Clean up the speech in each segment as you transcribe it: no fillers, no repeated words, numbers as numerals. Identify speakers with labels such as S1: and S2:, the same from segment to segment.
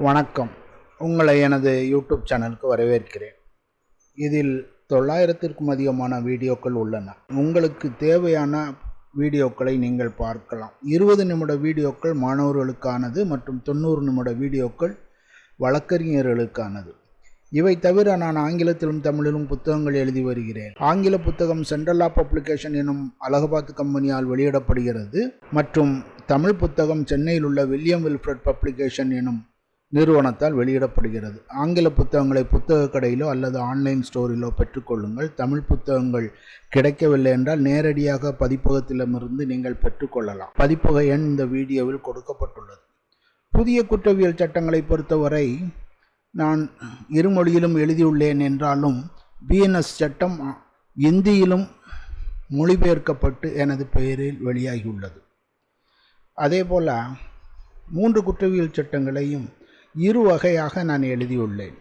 S1: வணக்கம். உங்களை எனது யூடியூப் சேனலுக்கு வரவேற்கிறேன். இதில் 900க்கும் அதிகமான வீடியோக்கள் உள்ளன. உங்களுக்கு தேவையான வீடியோக்களை நீங்கள் பார்க்கலாம். 20 நிமிட வீடியோக்கள் மாணவர்களுக்கானது மற்றும் 90 நிமிட வீடியோக்கள் வழக்கறிஞர்களுக்கானது. இவை தவிர நான் ஆங்கிலத்திலும் தமிழிலும் புத்தகங்கள் எழுதி வருகிறேன். ஆங்கில புத்தகம் சென்ட்ரல் ஆஃப் பப்ளிகேஷன் எனும் அலகாபாத் கம்பெனியால் வெளியிடப்படுகிறது மற்றும் தமிழ் புத்தகம் சென்னையில் உள்ள வில்லியம் வில்ஃப்ரெட் பப்ளிகேஷன் எனும் நிறுவனத்தால் வெளியிடப்படுகிறது. ஆங்கில புத்தகங்களை புத்தக கடையிலோ அல்லது ஆன்லைன் ஸ்டோரிலோ பெற்றுக்கொள்ளுங்கள். தமிழ் புத்தகங்கள் கிடைக்கவில்லை என்றால் நேரடியாக பதிப்பகத்திடமிருந்து நீங்கள் பெற்றுக்கொள்ளலாம். பதிப்பக எண் இந்த வீடியோவில் கொடுக்கப்பட்டுள்ளது. புதிய குற்றவியல் சட்டங்களை பொறுத்தவரை நான் இருமொழியிலும் எழுதியுள்ளேன் என்றாலும் பிஎன்எஸ் சட்டம் இந்தியிலும் மொழிபெயர்க்கப்பட்டு எனது பெயரில் வெளியாகியுள்ளது. அதேபோல் 3 குற்றவியல் சட்டங்களையும் இரு வகையாக நான் எழுதியுள்ளேன்.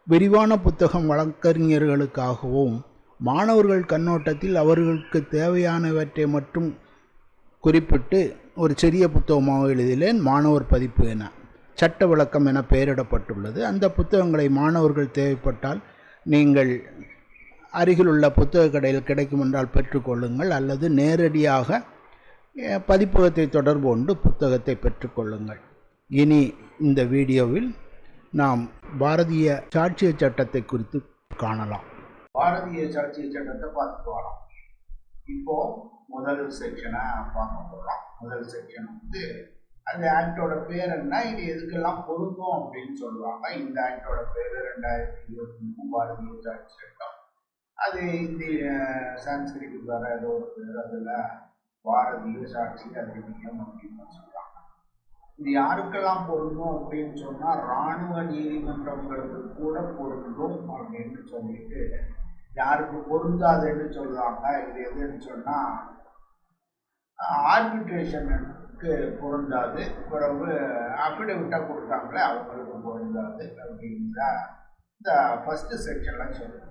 S1: விரிவான புத்தகம் வழக்கறிஞர்களுக்காகவும் மாணவர்கள் கண்ணோட்டத்தில் அவர்களுக்கு தேவையானவற்றை மட்டும் குறிப்பிட்டு ஒரு சிறிய புத்தகமாக எழுதினேன். மாணவர் பதிப்பு என சட்ட விளக்கம் என பெயரிடப்பட்டுள்ளது. அந்த புத்தகங்களை மாணவர்கள் தேவைப்பட்டால் நீங்கள் அருகிலுள்ள புத்தக கடையில் கிடைக்கும் என்றால் பெற்றுக்கொள்ளுங்கள், அல்லது நேரடியாக பதிப்பகத்தை தொடர்பு கொண்டு புத்தகத்தை பெற்றுக்கொள்ளுங்கள். இனி இந்த வீடியோவில் நாம் பாரதிய சாட்சிய சட்டத்தை குறித்து காணலாம். பாரதிய சாட்சிய சட்டத்தை பார்த்துட்டு வரோம். இப்போ முதல் செக்ஷனை பார்க்க போகலாம். முதல் செக்ஷன் அந்த ஆக்டோட பேர் என்ன, இது எதுக்கெல்லாம் பொருந்தும் அப்படின்னு சொல்லுவாங்க. இந்த ஆக்டோட பேர் 2023 பாரதிய சாட்சி சட்டம். அது இந்திய சான்ஸ்கிரிட் வேற ஏதோ ஒரு பேர், அதில் பாரதிய சாட்சி அதிநியம் அப்படின்னு சொல்லுவாங்க. இது யாருக்கெல்லாம் பொருந்தும் அப்படின்னு சொன்னால் இராணுவ நீதிமன்றங்களுக்கு கூட பொருந்தும் அப்படின்னு சொல்லிட்டு, யாருக்கு பொருந்தாதுன்னு சொல்லுவாங்க. இது எதுன்னு சொன்னால் ஆர்பிட்ரேஷனுக்கு பொருந்தாது, பிறகு அஃபிடவிட்டாக கொடுத்தாங்களே அவங்களுக்கு பொருந்தாது அப்படிங்கிற இந்த ஃபஸ்ட்டு செக்ஷனில் சொல்லுவோம்.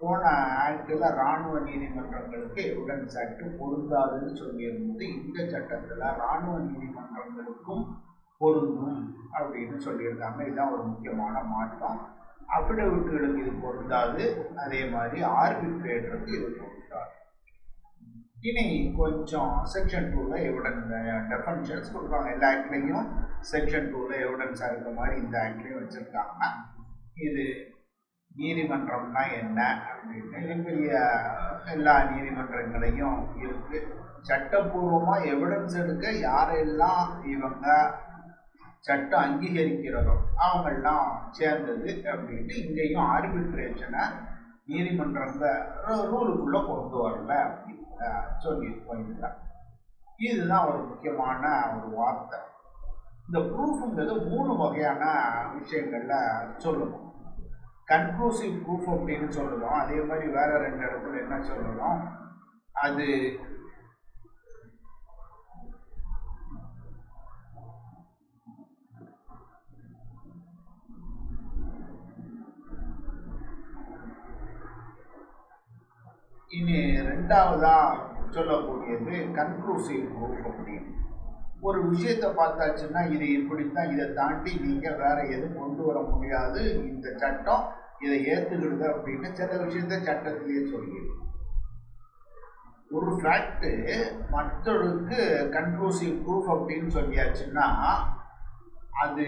S1: போன ஆக்டில் இராணுவ நீதிமன்றங்களுக்கு எவிடன்ஸ் ஆக்ட் பொருந்தாதுன்னு சொல்லியிருந்தது. இந்த சட்டத்தில் இராணுவ நீதிமன்றங்களுக்கும் பொருந்தும் அப்படின்னு சொல்லியிருக்காங்க. இதுதான் ஒரு முக்கியமான மாற்றம். அஃபிடவிட்டுகளுக்கு இது பொருந்தாது, அதே மாதிரி ஆர்பிட்ரேட்டருக்கு இது பொருந்தாது. இனி கொஞ்சம் செக்ஷன் 2ல் எவிடன்ஸ் டெஃபனிஷன்ஸ் கொடுப்பாங்க. எல்லா ஆக்ட்லையும் செக்ஷன் 2ல் எவிடன்ஸாக இருக்க மாதிரி இந்த ஆக்ட்லையும் வச்சுருக்காங்க. இது நீதிமன்றம்னா என்ன அப்படின்னு பெரிய எல்லா நீதிமன்றங்களையும் இருக்குது. சட்டப்பூர்வமாக எவிடன்ஸ் எடுக்க யாரெல்லாம் இவங்க சட்டம் அங்கீகரிக்கிறதோ அவங்கெல்லாம் சேர்ந்தது அப்படின்னு இங்கேயும் ஆர்பிட்ரேஷனை நீதிமன்றங்க ரூலுக்குள்ளே கொண்டு வரல அப்படின்னு சொல்லியிருப்பாங்க. இதுதான் ஒரு முக்கியமான ஒரு வார்த்தை. இந்த ப்ரூஃபுங்கிறது 3 வகையான விஷயங்களில் சொல்லணும். கன்க்ளூசிவ் ப்ரூஃப் அப்படின்னு சொல்லுவோம். அதே மாதிரி வேற 2 இடத்துல என்ன சொல்லணும், அது இனி 2வதா சொல்லக்கூடியது கன்க்ளூசிவ் ப்ரூஃப் அப்படின்னு. ஒரு விஷயத்தை பார்த்தாச்சுன்னா இது இப்படித்தான், இதை தாண்டி நீங்கள் வேற எதுவும் கொண்டு வர முடியாது, இந்த சட்டம் இதை ஏற்றுக்கிடுது அப்படின்னு சில விஷயத்த சட்டத்திலேயே சொல்லிடுது. ஒரு ஃபேக்ட் மற்றொருக்கு கன்க்ளூசிவ் ப்ரூஃப் அப்படின்னு சொல்லியாச்சுன்னா அது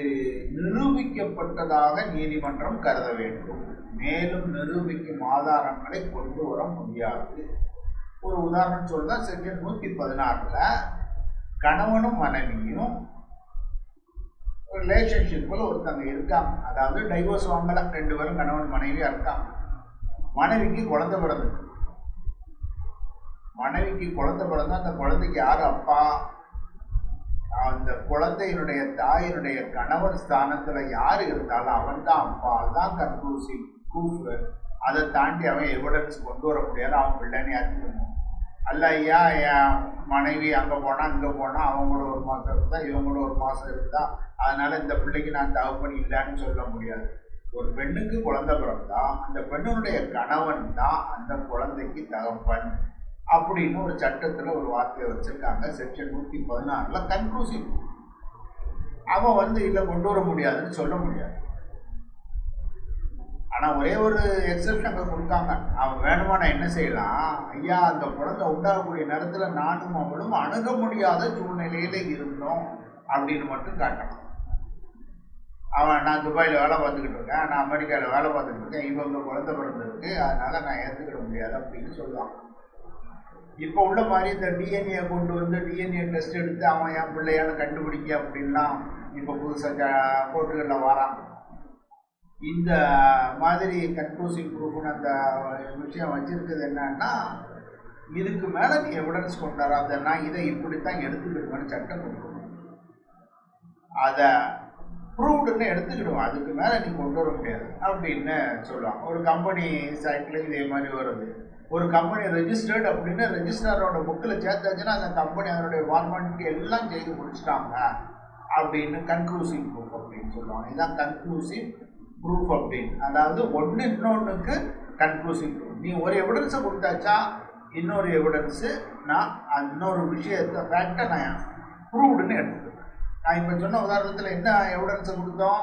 S1: நிரூபிக்கப்பட்டதாக நீதிமன்றம் கருத வேண்டும். மேலும் நிரூபிக்கும் ஆதாரங்களை கொண்டு வர முடியாது. ஒரு உதாரணம் சொல்ல, செக்ஷன் 116ல் கணவனும் மனைவியும் ரிலேஷன்ஷிப்பில் ஒருத்தங்க இருக்காங்க, அதாவது டைவோர்ஸ் வாங்கல, 2 பேரும் கணவன் மனைவியா இருக்காங்க. மனைவிக்கு குழந்தை பிறந்து, அந்த குழந்தைக்கு யார் அப்பா, அந்த குழந்தையினுடைய தாயினுடைய கணவர் ஸ்தானத்தில் யார் இருந்தாலும் அவன் தான் அப்பா. அதுதான் கன்க்ளூசிவ் ப்ரூஃப். அதை தாண்டி அவன் எவிடன்ஸ் கொண்டு வர முடியாது. அவன் பிள்ளைன்னு ஏற்றுக்கணும். அல்ல, ஐயா என் மனைவி அங்கே போனால் இங்கே போனால் அவங்களோட 1 மாதம் இருந்தா இவங்களோட 1 மாதம் இருந்தா அதனால இந்த பிள்ளைக்கு நான் தகப்பன் இல்லைன்னு சொல்ல முடியாது. ஒரு பெண்ணுக்கு குழந்தை பிறந்தா அந்த பெண்ணுடைய கணவன் தான் அந்த குழந்தைக்கு தகப்பன். அப்படின்னு ஒரு சட்டத்தில் ஒரு வார்த்தையை வச்சிருக்காங்க. Section 116 conclusive. அவன் இல்லை கொண்டு வர முடியாதுன்னு சொல்ல முடியாது. ஆனால் ஒரே ஒரு எக்ஸப்ஷன் அங்கே கொடுத்தாங்க. அவன் வேணுமா நான் என்ன செய்யலாம், ஐயா அந்த குழந்தை உண்டாகக்கூடிய நேரத்தில் நானும் அவளும் அணுக முடியாத சூழ்நிலையில் இருந்தோம் அப்படின்னு மட்டும் காட்டணும். அவன் நான் துபாயில் வேலை பார்த்துக்கிட்டு இருக்கேன், நான் அமெரிக்காவில் வேலை பார்த்துக்கிட்டு இருக்கேன், இவங்க குழந்தை பிறந்திருக்கு, அதனால் நான் ஏற்றுக்கிட முடியாது அப்படின்னு சொல்லுவான். இப்போ உள்ள மாதிரி இந்த டிஎன்ஏ கொண்டு வந்து டிஎன்ஏ டெஸ்ட் எடுத்து அவன் என் பிள்ளையான கண்டுபிடிக்க அப்படின்லாம் இப்போ புதுசாக கோர்ட்டுகளில் வரான். இந்த மாதிரி கன்க்ளூசிவ் ப்ரூஃப்னு அந்த விஷயம் வச்சிருக்குது என்னன்னா, இதுக்கு மேலே நீ எவிடன்ஸ் கொண்டாடாதன்னா இதை இப்படித்தான் எடுத்துக்கிடுவேன்னு சட்டம் கொண்டு வரணும். அதை ப்ரூவ்டுன்னு எடுத்துக்கிடுவோம், அதுக்கு மேலே நீ கொண்டு வர முடியாது அப்படின்னு சொல்லுவாங்க. ஒரு கம்பெனி சைட்டில் இதே மாதிரி வருது. ஒரு கம்பெனி ரெஜிஸ்டர்டு அப்படின்னு ரெஜிஸ்ட்ராரோட புக்கில் சேர்த்தாச்சுன்னா அந்த கம்பெனி அதனுடைய ஃபார்மாலிட்டி எல்லாம் செய்து முடிச்சிட்டாங்க அப்படின்னு கன்க்ளூசிவ் ப்ரூஃப் அப்படின்னு சொல்லுவாங்க. இதுதான் கன்க்ளூசிவ் ப்ரூஃப் அப்படின்னு. அதாவது ஒன்று இன்னொன்றுக்கு கன்க்ளூசிவ் ப்ரூஃப். நீ ஒரு எவிடன்ஸை கொடுத்தாச்சா இன்னொரு எவிடன்ஸு நான் இன்னொரு விஷயத்தை ஃபேக்டை நான் ப்ரூவ்டுன்னு எடுத்துக்கிறேன். நான் இப்போ சொன்ன உதாரணத்தில் என்ன எவிடன்ஸை கொடுத்தோம்,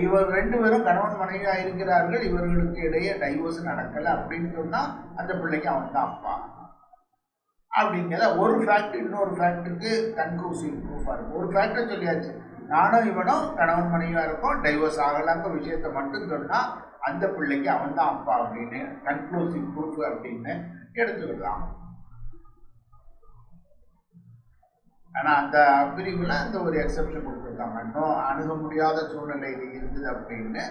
S1: இவர் 2 பேரும் கணவன் மனைவியாக இருக்கிறார்கள், இவர்களுக்கு இடையே டைவர்ஸ் நடக்கலை அப்படின்னு சொன்னால் அந்த பிள்ளைக்கு அவன் தான் அப்பா அப்படிங்கிற ஒரு ஃபேக்ட் இன்னொரு ஃபேக்ட்டுக்கு கன்க்ளூசிவ் ப்ரூஃபாக இருக்கும். ஒரு ஃபேக்டை சொல்லியாச்சு, நானும் இவனும் கணவன் மனைவியாக இருக்கும், டைவர்ஸ் ஆகலாங்க விஷயத்தை மட்டும் சொன்னால் அந்த பிள்ளைக்கு அவன் தான் அப்பா அப்படின்னு கன்க்ளூசிவ் ப்ரூஃப் அப்படின்னு எடுத்துக்கிடலாம். ஆனால் அந்த பிரிவில் அந்த ஒரு எக்ஸப்ஷன் கொடுத்துருக்காங்க, இன்னும் அணுக முடியாத சூழ்நிலையில் இருந்தது அப்படின்னு.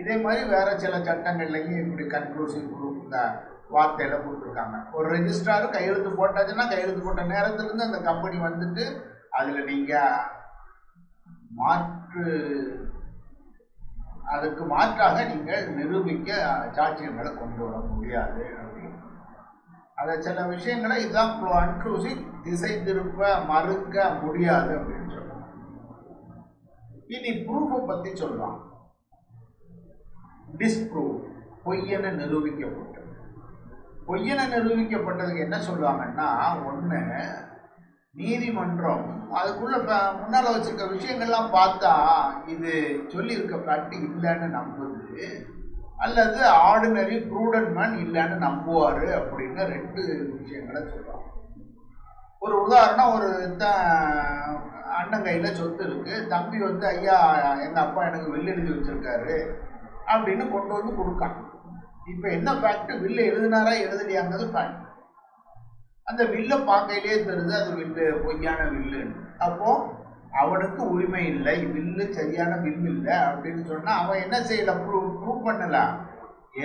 S1: இதே மாதிரி வேறு சில சட்டங்கள்லையும் இப்படி கன்க்ளூசிவ் ப்ரூஃப் இந்த வார்த்தையில் கொடுத்துருக்காங்க. ஒரு ரெஜிஸ்ட்ராரும் கையெழுத்து போட்டாச்சுன்னா கையெழுத்து போட்ட நேரத்துலேருந்து அந்த கம்பெனி வந்துட்டு அதில் நீங்கள் அதுக்கு மாற்றாக நீங்கள் நிரூபிக்க சாட்சியங்களை கொண்டு வர முடியாது அப்படின்னு. அதை சில விஷயங்களை இதுதான் கன்க்ளூசிவ், திசை திருப்ப மறுக்க முடியாது அப்படின்னு சொல்லுவாங்க. இனி ப்ரூஃபை பற்றி சொல்லலாம். டிஸ்ப்ரூவ், பொய்யென நிரூபிக்கப்பட்டது. பொய்யென நிரூபிக்கப்பட்டதுக்கு என்ன சொல்லுவாங்கன்னா, ஒன்று நீதிமன்றம் அதுக்குள்ள முன்னால் வச்சிருக்க விஷயங்கள்லாம் பார்த்தா இது சொல்லியிருக்க ஃபேக்ட் இல்லைன்னு நம்புது, அல்லது ஆர்டினரி ப்ரூடன்ட் மேன் இல்லைன்னு நம்புவார் அப்படின்னு 2 விஷயங்களை சொல்லுவாங்க. ஒரு உதாரணம், ஒரு அண்ணன் கையில் சொத்து இருக்குது, தம்பி ஐயா எங்கள் அப்பா எனக்கு வில் எழுதி வச்சுருக்காரு அப்படின்னு கொண்டு வந்து கொடுக்கான். இப்போ என்ன ஃபேக்ட், வில்லு எழுதினாரா எழுதலையாங்கிறது ஃபேக்ட். அந்த வில்லை பார்க்கையிலே தெரியுது அது வில்லு பொய்யான வில்லுன்னு. அப்போது அவனுக்கு உரிமை இல்லை, வில்லு சரியான வில்லு இல்லை அப்படின்னு சொன்னால் அவன் என்ன செய்யலை, ப்ரூவ் பண்ணலை.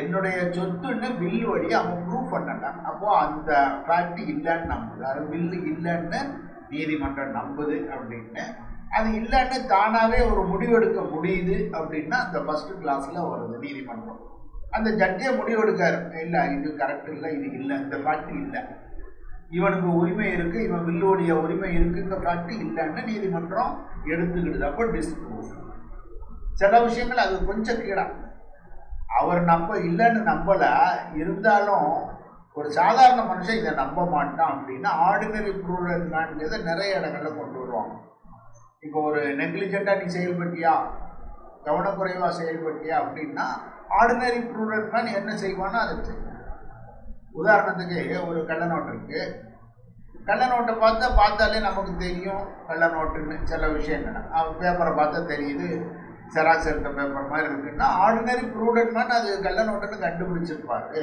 S1: என்னுடைய சொத்துன்னு வில்லு வழி அவன் ப்ரூவ் பண்ணலை. அப்போது அந்த ஃபேக்ட் இல்லைன்னு நம்புது, அது வில்லு இல்லைன்னு நீதிமன்றம் நம்புது அப்படின்னு. அது இல்லைன்னு தானாகவே ஒரு முடிவெடுக்க முடியுது அப்படின்னா அந்த ஃபஸ்ட்டு கிளாஸில் வருது நீதிமன்றம். அந்த ஜட்ஜே முடிவெடுக்காரு, இல்லை இது கரெக்ட் இல்லை, இது இல்லை, இந்த ஃபேக்ட் இல்லை, இவனுக்கு உரிமை இருக்குது, இவன் வில்லுடைய உரிமை இருக்குங்கிற ஃபேக்ட் இல்லைன்னு நீதிமன்றம் எடுத்துக்கிடுது. அப்போ டிஸ்ப்ரூவ். சில விஷயங்கள் அது கொஞ்சம் கீழே அவர் இல்லைன்னு நம்பலை, இருந்தாலும் ஒரு சாதாரண மனுஷன் இதை நம்ப மாட்டான் அப்படின்னா ஆர்டினரி ப்ரூடன்ட் மேன்கிறத நிறைய இடங்களில் கொண்டு வருவாங்க. இப்போ ஒரு நெக்லிஜென்ட்டாக நீ செயல்பட்டியா, கவனக்குறைவாக செயல்பட்டியா அப்படின்னா ஆர்டினரி ப்ரூடன்ட் மேன் என்ன செய்வான்னு அதை செய்வான். உதாரணத்துக்கு ஒரு கள்ள நோட்டு இருக்குது, கள்ள நோட்டை பார்த்தாலே நமக்கு தெரியும் கள்ள நோட்டுன்னு சில விஷயங்கள். பேப்பரை பார்த்தா தெரியுது செராக்ஸ் எடுத்த பேப்பர் மாதிரி இருக்குன்னா ஆர்டினரி ப்ரூடன்ட் மேன் அது கள்ள நோட்டுன்னு கண்டுபிடிச்சிருப்பாரு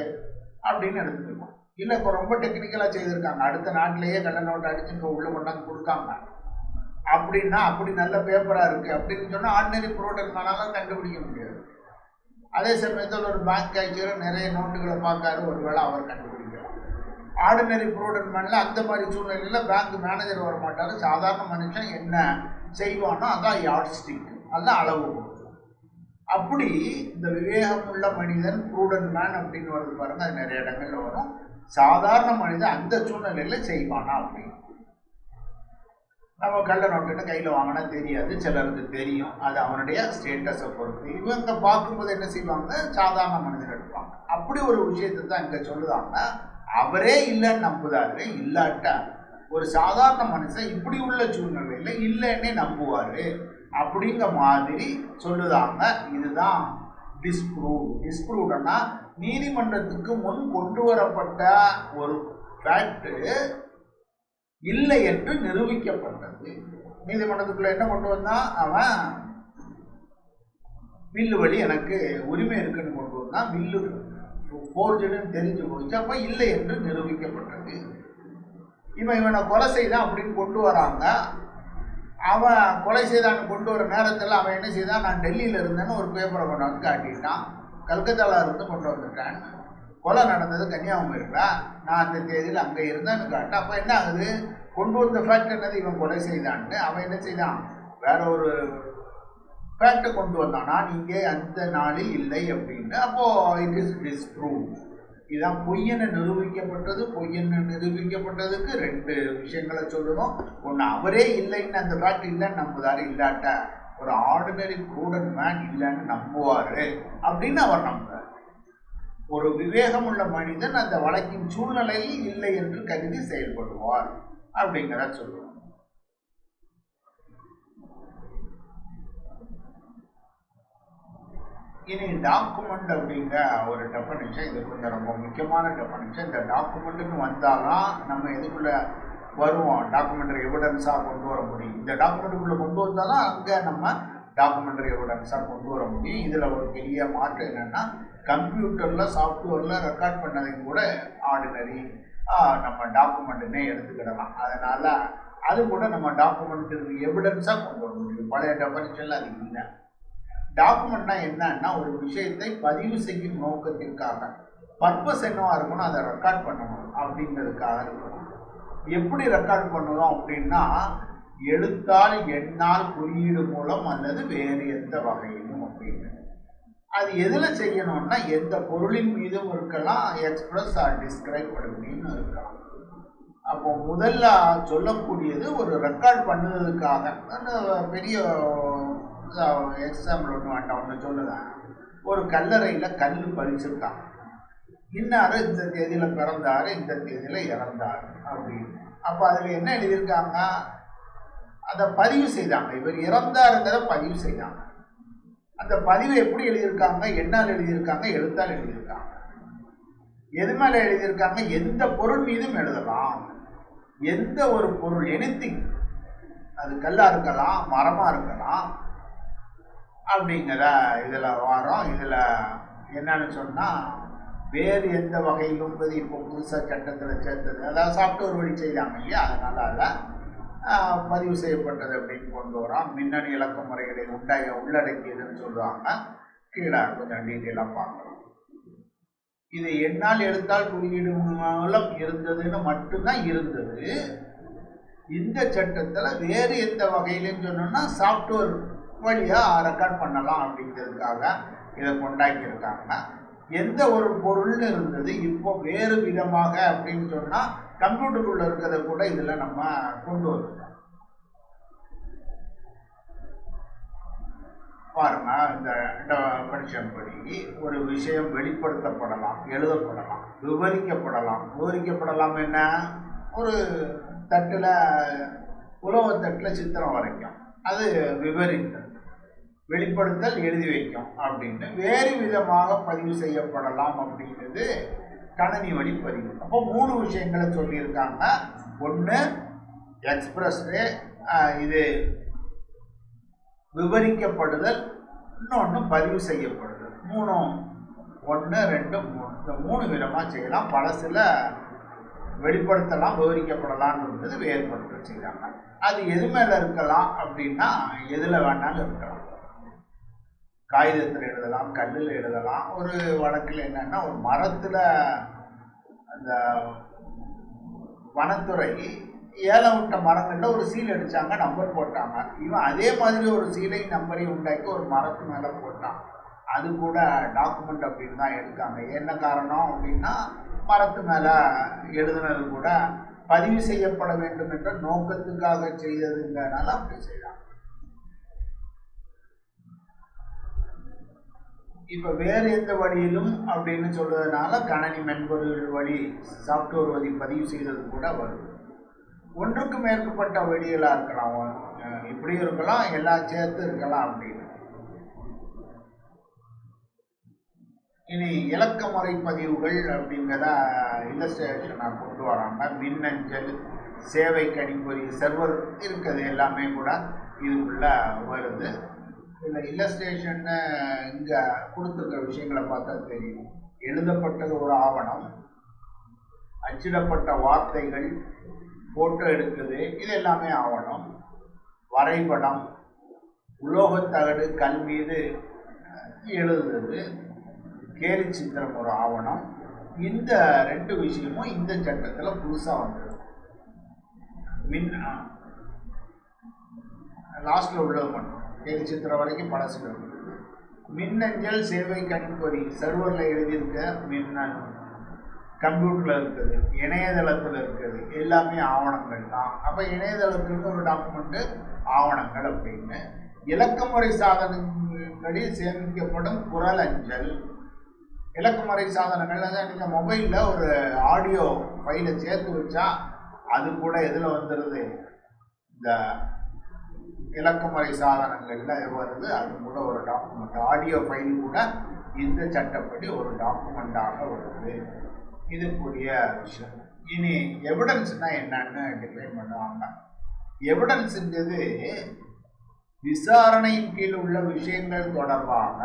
S1: அப்படின்னு எடுத்துக்கலாம். இல்லை இப்போ ரொம்ப டெக்னிக்கலாக செய்திருக்காங்க, அடுத்த நாட்டிலேயே கள்ள நோட்டை அடிச்சு இங்கே உள்ளே கொண்டாந்து கொடுக்காங்க அப்படின்னா அப்படி நல்ல பேப்பராக இருக்குது அப்படின்னு சொன்னால் ஆர்டினரி ப்ரூடன்ட் மேனால கண்டுபிடிக்க முடியாது. அதே சமயத்தில் ஒரு பேங்க் கேஷியர் நிறைய நோட்டுகளை பார்க்காரு, ஒரு வேளை அவர் கண்டுபிடிக்கலாம். ஆர்டினரி ப்ரூடன்ட் மேனில் அந்த மாதிரி சூழ்நிலையில் பேங்க் மேனேஜர் வர மாட்டார், சாதாரண மனுஷன் என்ன செய்வானோ அதான் யார்ட் ஸ்டிக், அதுதான் அளவு. அப்படி இந்த விவேகம் உள்ள மனிதன் ப்ரூடன்ட் மேன் அப்படின்னு வருது பாருங்க, அது நிறைய இடங்கள்ல வரும். சாதாரண மனிதன் அந்த சூழ்நிலையில் செய்வானா அப்படின்னு. நம்ம கள்ள நோட்டுன்னு கையில் வாங்கினா தெரியாது, சிலருக்கு தெரியும், அது அவனுடைய ஸ்டேட்டஸை பொறுத்து. இவங்க பார்க்கும்போது என்ன செய்வாங்க, சாதாரண மனிதர் எடுப்பாங்க. அப்படி ஒரு விஷயத்தை தான் இங்கே சொல்லுவாங்க. அவரே இல்லைன்னு நம்புதாரு. இல்லாட்டா ஒரு சாதாரண மனுஷன் இப்படி உள்ள சூழ்நிலையில இல்லைன்னே நம்புவாரு அப்படிங்கிற மாதிரி சொல்லுதாங்க. இதுதான் டிஸ்ப்ரூவ்டுன்னா நீதிமன்றத்துக்கு முன் கொண்டு வரப்பட்ட ஒரு ஃபேக்ட் இல்லை என்று நிரூபிக்கப்பட்டது. நீதிமன்றத்துக்குள்ள என்ன கொண்டு வந்தான்? அவன் வில்லு வழி எனக்கு உரிமை இருக்குன்னு கொண்டு வந்தான். வில்லு போர்ஜுன்னு தெரிஞ்சு போச்சு. அப்ப இல்லை என்று நிரூபிக்கப்பட்டது. இவனை கொலை செய்தான் அப்படின்னு கொண்டு வராங்க. அவன் கொலை செய்தான்னு கொண்டு வர நேரத்தில் அவன் என்ன செய்தான்? நான் டெல்லியில் இருந்தேன்னு ஒரு பேப்பரை கொண்டு வந்து காட்டிட்டான். கல்கத்தாவில் இருந்து கொண்டு வந்துட்டேன். கொலை நடந்தது கன்னியாகுமரியில், நான் அந்த தேதியில் அங்கே இருந்தேன்னு காட்டு. அப்போ என்ன ஆகுது? கொண்டு வந்த ஃபேக்ட் என்னது? இவன் கொலை செய்தான்னு. அவன் என்ன செய்தான்? வேற ஒரு ஃபேக்டை கொண்டு வந்தான். நான் இங்கே அந்த நாளில் இல்லை அப்படின்னு. அப்போது இட் இஸ் டிஸ்ப்ரூவ். இதுதான் பொய்யென நிரூபிக்கப்பட்டது. பொய்யென நிரூபிக்கப்பட்டதுக்கு ரெண்டு விஷயங்களை சொல்லணும். ஒன்று, அவரே இல்லைன்னு அந்த ஃபேக்ட் இல்லைன்னு நம்புதாரு. இல்லாட்ட ஒரு ஆர்டினரி ப்ரூடன்ட் மேன் இல்லைன்னு நம்புவார் அப்படின்னு அவர் நம்புறார். ஒரு விவேகம் உள்ள மனிதன் அந்த வழக்கின் சூழ்நிலையில் இல்லை என்று கருதி செயல்படுவார் அப்படிங்கிறத சொல்லுவோம். இனி டாக்குமெண்ட் அப்படிங்கிற ஒரு டெஃபனிஷன், இது கொஞ்சம் ரொம்ப முக்கியமான டெஃபனிஷன். இந்த டாக்குமெண்ட்டுன்னு வந்தால்தான் நம்ம எதுக்குள்ளே வருவோம், டாக்குமெண்ட்ரி எவிடன்ஸாக கொண்டு வர முடியும். இந்த டாக்குமெண்ட்டுக்குள்ளே கொண்டு வந்தால் தான் அங்கே நம்ம டாக்குமெண்ட்ரி எவிடன்ஸாக கொண்டு வர முடியும். இதில் ஒரு பெரிய மாற்றம் என்னென்னா, கம்ப்யூட்டரில் சாஃப்ட்வேரில் ரெக்கார்ட் பண்ணதையும் கூட ஆர்டினரி நம்ம டாக்குமெண்ட்டுன்னே எடுத்துக்கிடலாம். அதனால் அது கூட நம்ம டாக்குமெண்ட்டுக்கு எவிடன்ஸாக கொண்டு வர முடியும். பழைய டெஃபனிஷனில் அது இல்லை. டாக்குமெண்ட்னா என்னன்னா, ஒரு விஷயத்தை பதிவு செய்யும் நோக்கத்திற்காக, பர்பஸ் என்னவா இருக்கணும், அதை ரெக்கார்ட் பண்ணணும் அப்படிங்கிறதுக்காக இருக்கணும். எப்படி ரெக்கார்ட் பண்ணணும் அப்படின்னா, எழுத்தால், எண்ணால், குறியீடு மூலம் அல்லது வேறு எந்த வகையிலும் அப்படின்னு. அது எதில் செய்யணும்னா, எந்த பொருளின் மீதும் இருக்கலாம், எக்ஸ்பிரஸ் ஆர் டிஸ்கிரைப் அப்படின்னு இருக்கலாம். அப்போ முதல்ல சொல்லக்கூடியது ஒரு ரெக்கார்ட் பண்ணுறதுக்காக. பெரிய எக்ஸாம்பிள் ஒன்று வேண்டாம், ஒன்று சொல்லுதான். ஒரு கல்லறையில் கல் பதிச்சிருக்காங்க. இன்னாரு இந்த தேதியில் பிறந்தார், இந்த தேதியில் இறந்தார் அப்படின்னு. அப்போ அதில் என்ன எழுதியிருக்காங்க? அதை பதிவு செய்தாங்க. இவர் இறந்தாருங்கிறத பதிவு செய்தாங்க. அந்த பதிவை எப்படி எழுதியிருக்காங்க? என்னால் எழுதியிருக்காங்க, எழுத்தால் எழுதியிருக்காங்க. எது மேலே எழுதியிருக்காங்க? எந்த பொருள் மீதும் எழுதலாம். எந்த ஒரு பொருள், எனிதிங், அது கல்லாக இருக்கலாம், மரமாக இருக்கலாம் அப்படிங்கிற இதில் வரோம். இதில் என்னன்னு சொன்னால், வேறு எந்த வகையிலும் இப்போ புதுசாக சட்டத்தில் சேர்த்தது, அதாவது சாஃப்ட்வேர் வழி செய்தாங்க இல்லையா, அதனால் அதில் பதிவு செய்யப்பட்டது அப்படின்னு கொண்டு வரோம். மின்னணு இலக்க முறைகளை உள்ளடக்கியதுன்னு சொல்லுவாங்க. கீழே கொஞ்சம் டீட்டெயிலாக பார்க்குறோம். இது என்னால் எழுத்தால் குறியீடு மூலம் இருந்ததுன்னு மட்டும்தான் இருந்தது. இந்த சட்டத்தில் வேறு எந்த வகையிலும் சொன்னோம்னா, சாஃப்ட்வேர் வழியாக ரெக்கார்ட் பண்ணலாம் அப்படிங்கிறதுக்காக இதை கொண்டாக்கியிருக்காங்க. எந்த ஒரு பொருள்னு இருந்தது, இப்போ வேறு விதமாக அப்படின்னு சொன்னால் கம்ப்யூட்டருக்குள்ளே இருக்கிறத கூட இதில் நம்ம கொண்டு வந்துட்டோம். பாருங்க, இந்த டெஃபனிஷன் படி ஒரு விஷயம் வெளிப்படுத்தப்படலாம், எழுதப்படலாம், விவரிக்கப்படலாம். விவரிக்கப்படலாம் என்ன? ஒரு தட்டில், உலோகத்தட்டில் சித்திரம் வரைக்கும், அது விவரித்தல். வெளிப்படுத்தல், எழுதி வைக்கும் அப்படின்னு. வேறு விதமாக பதிவு செய்யப்படலாம் அப்படிங்கிறது கணினி வழி பதிவு. அப்போ 3 விஷயங்களை சொல்லியிருக்காங்க. ஒன்று எக்ஸ்பிரஸ்ஸு, இது விவரிக்கப்படுதல், இன்னொன்று பதிவு செய்யப்படுதல். 3, 1, 2, 3, இந்த 3 விதமாக செய்யலாம். பழசில் வெளிப்படுத்தலாம், விவரிக்கப்படலாம்னு இருந்தது, வேறுபடுத்த செய்கிறாங்க. அது எது மேலே இருக்கலாம் அப்படின்னா, எதில் வேணாலும் இருக்கலாம். காகிதத்தில் எழுதலாம், கல்லில் எழுதலாம். ஒரு வழக்கில் என்னன்னா, ஒரு மரத்தில் அந்த வனத்துறை ஏலம் விட்ட மரங்களில் ஒரு சீல் அடித்தாங்க, நம்பர் போட்டாங்க. இவன் அதே மாதிரி ஒரு சீலை நம்பரையும் உண்டாக்கி ஒரு மரத்து மேலே போட்டான். அது கூட டாக்குமெண்ட் அப்படின்னு தான் எடுக்காங்க. என்ன காரணம் அப்படின்னா, மரத்து மேலே எழுதுனது கூட பதிவு செய்யப்பட வேண்டும் என்ற நோக்கத்துக்காக செய்ததுங்கிறனால அப்படி செய்யலாம். இப்போ வேறு எந்த வழியிலும் அப்படின்னு சொல்றதுனால கணனி மென்பொருள் வழி சாஃப்ட்வேர் வழி பதிவு செய்தது கூட வருது. ஒன்றுக்கு மேற்பட்ட வழிகளாக இருக்கலாம், இப்படி இருக்கலாம், எல்லாம் சேர்த்து இருக்கலாம் அப்படின்னு. இனி இலக்க முறை பதிவுகள் அப்படிங்கிற இல்லஸ்ட்ரேஷனாக கொண்டு வராங்க. மின்னஞ்சல் சேவை கணிப்பொறி சர்வர் இருக்குது, எல்லாமே கூட இதுக்குள்ள வருது. இதில் இல்லஸ்ட்ரேஷன்னு இங்கே கொடுத்துருக்க விஷயங்களை பார்த்தா தெரியும். எழுதப்பட்டது ஒரு ஆவணம், அச்சிடப்பட்ட வார்த்தைகள், போட்டோ எடுக்குது, இது எல்லாமே ஆவணம். வரைபடம், உலோகத்தகடு கல் மீது எழுதுறது, கேலி சித்திரம் ஒரு ஆவணம். இந்த ரெண்டு விஷயமும் இந்த சட்டத்தில் புதுசாக வந்தது. லாஸ்ட்ல உள்ளது மட்டும் கேலி சித்திரம் வரைக்கும் பழசுல. மின்னஞ்சல் சேவை கணிப்பொறி சர்வரில் எழுதியிருக்க, மின்னணு கம்ப்யூட்டரில் இருக்குது, இணையதளத்தில் இருக்குது, எல்லாமே ஆவணங்கள் தான். அப்போ இணையதளத்துக்கு ஒரு டாக்குமெண்ட்டு ஆவணங்கள் அப்படின்னு. இலக்கமுறை சாதனங்களில் சேமிக்கப்படும் குரல் அஞ்சல். இலக்கமுறை சாதனங்கள் நீங்கள் மொபைலில் ஒரு ஆடியோ ஃபைலை சேர்த்து வச்சா அது கூட எதில் வந்துடுது, இந்த இலக்கமுறை சாதனங்களில் வருது. அது கூட ஒரு டாக்குமெண்ட், ஆடியோ ஃபைல் கூட இந்த சட்டப்படி ஒரு டாக்குமெண்ட்டாக வருது. இதுக்குரிய விஷயம். இனி எவிடன்ஸ்னா என்னன்னு டிஃபைன் பண்ணுவாங்க. எவிடன்ஸுங்கிறது விசாரணையின் கீழ் உள்ள விஷயங்கள் தொடர்பாக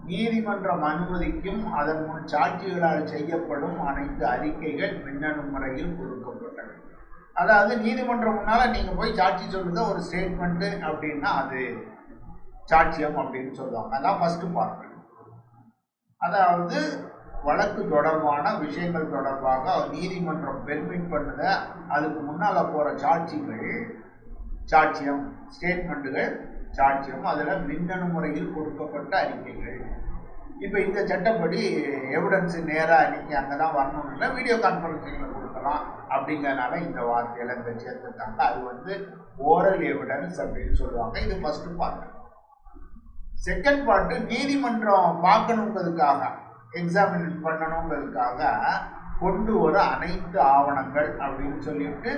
S1: நீதிமன்றம் அனுமதிக்கும் அதன் முன் சாட்சிகளால் செய்யப்படும் அனைத்து அறிக்கைகள் மின்னணு முறையில் கொடுக்கப்பட்டது. அதாவது நீதிமன்றம் முன்னால் நீங்கள் போய் சாட்சி சொல்லுங்க, ஒரு ஸ்டேட்மெண்ட்டு அப்படின்னா அது சாட்சியம் அப்படின்னு சொல்லுவாங்க. அதான் ஃபஸ்ட்டு பார்ட். அதாவது வழக்கு தொடர்பான விஷயங்கள் தொடர்பாக நீதிமன்றம் பெர்மிட் பண்ணுத அதுக்கு முன்னால் போகிற சாட்சிகள் சாட்சியம், ஸ்டேட்மெண்ட்டுகள் சாட்சியம், அதில் மின்னணு முறையில் கொடுக்கப்பட்ட அறிக்கைகள். இப்போ இந்த சட்டப்படி எவிடன்ஸு நேராக நீங்கள் அங்கே தான் வரணும் இல்லை, வீடியோ கான்ஃபரன்சிங்கில் கொடுக்கலாம் அப்படிங்கிறதுனால இந்த வார்த்தையில் இந்த சேர்த்துட்டாங்க. அது ஓரல் எவிடன்ஸ் அப்படின்னு சொல்லுவாங்க. இது ஃபஸ்ட்டு பார்ட்டு. செகண்ட் பார்ட்டு நீதிமன்றம் பார்க்கணுங்கிறதுக்காக, எக்ஸாமின் பண்ணணுங்கிறதுக்காக கொண்டு வர அனைத்து ஆவணங்கள் அப்படின்னு சொல்லிட்டு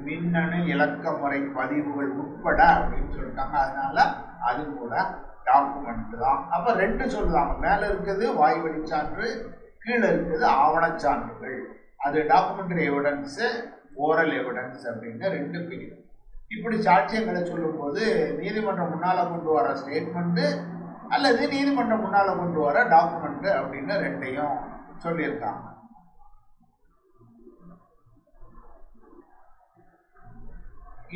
S1: மின்னணு இலக்க முறை பதிவுகள் உட்பட அப்படின்னு சொல்லிட்டாங்க. அதனால அது கூட டாக்குமெண்ட் தான். அப்போ ரெண்டு சொல்லுவாங்க, மேலே இருக்குது வாய்வழி சான்று, கீழே இருக்குது ஆவணச்சான்றுகள். அது டாக்குமெண்ட்ரி எவிடன்ஸு, ஓரல் எவிடன்ஸ் அப்படின்னு ரெண்டு பிரிவு. இப்படி சாட்சியங்களை சொல்லும்போது நீதிமன்றம் முன்னால் கொண்டு வர ஸ்டேட்மெண்ட்டு அல்லது நீதிமன்றம் முன்னால் கொண்டு வர டாக்குமெண்ட்டு அப்படின்னு ரெண்டையும் சொல்லியிருக்காங்க.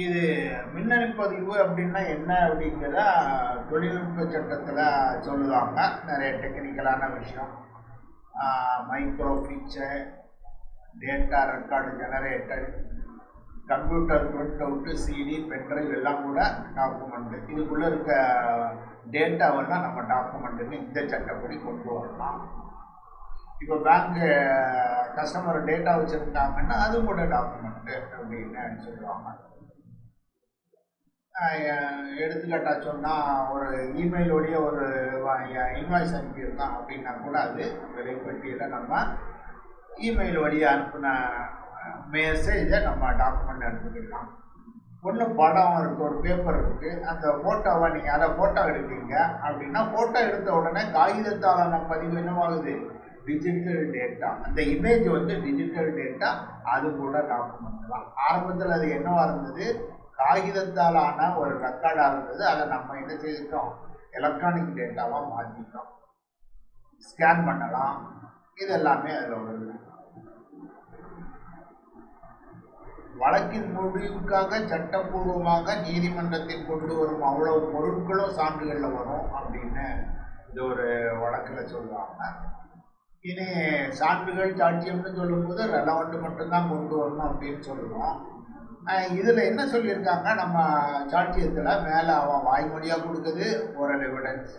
S1: இது மின்னணு பதிவு அப்படின்னா என்ன அப்படிங்கிற தொழில்நுட்ப சட்டத்தில் சொல்லுவாங்க. நிறைய டெக்னிக்கலான விஷயம், micro feature, data record generator, computer print out, CD, pendrive எல்லாம் கூட டாக்குமெண்ட்டு. இதுக்குள்ளே இருக்க டேட்டாவெல்லாம் நம்ம டாக்குமெண்ட்டுன்னு இந்த சட்டப்படி கொண்டு வரலாம். இப்போ பேங்க்கு கஸ்டமர் டேட்டா வச்சுருக்காங்கன்னா அது கூட டாக்குமெண்ட்டு அப்படின்னு சொல்லுவாங்க. எடுத்துக்காட்டாக சொன்னால் ஒரு இமெயிலோடைய ஒரு இன்வாய்ஸ் அனுப்பியிருக்கான் அப்படின்னா கூட அது விலைப்பட்டியலை நம்ம இமெயில் வழியாக அனுப்பின மெசேஜை நம்ம டாக்குமெண்ட் அனுப்பிக்கலாம். ஒன்று படம் இருக்குது, ஒரு பேப்பர் இருக்குது, அந்த ஃபோட்டோவை நீங்கள் அதை ஃபோட்டோ எடுப்பீங்க அப்படின்னா ஃபோட்டோ எடுத்த உடனே காகிதத்தாலான பதிவு என்னவாகுது, டிஜிட்டல் டேட்டா. அந்த இமேஜ் டிஜிட்டல் டேட்டா, அது கூட டாக்குமெண்ட் தான். ஆரம்பத்தில் அது என்னவாக இருந்தது, காகிதத்தாலான ஒரு ரெக்கார்டாக இருந்தது. அதை நம்ம என்ன செய்திட்டோம், எலக்ட்ரானிக் டேட்டாவாக மாற்றிட்டோம். ஸ்கேன் பண்ணலாம், இது எல்லாமே அதில் வருது. வழக்கின் முடிவுக்காக சட்டப்பூர்வமாக நீதிமன்றத்தில் கொண்டு வரும் அவ்வளவு பொருட்களும் சான்றுகளில் வரும் அப்படின்னு இந்த ஒரு வழக்கில் சொல்லுவாங்க. இனி சான்றுகள் சாட்சியம்னு சொல்லும்போது ரெலவெண்ட் மட்டும்தான் கொண்டு வரணும் அப்படின்னு சொல்லுவோம். இதில் என்ன சொல்லியிருக்காங்க, நம்ம சாட்சியத்தில் மேலே அவன் வாய்மொழியாக கொடுக்குது ஓரல் எவிடன்ஸ்,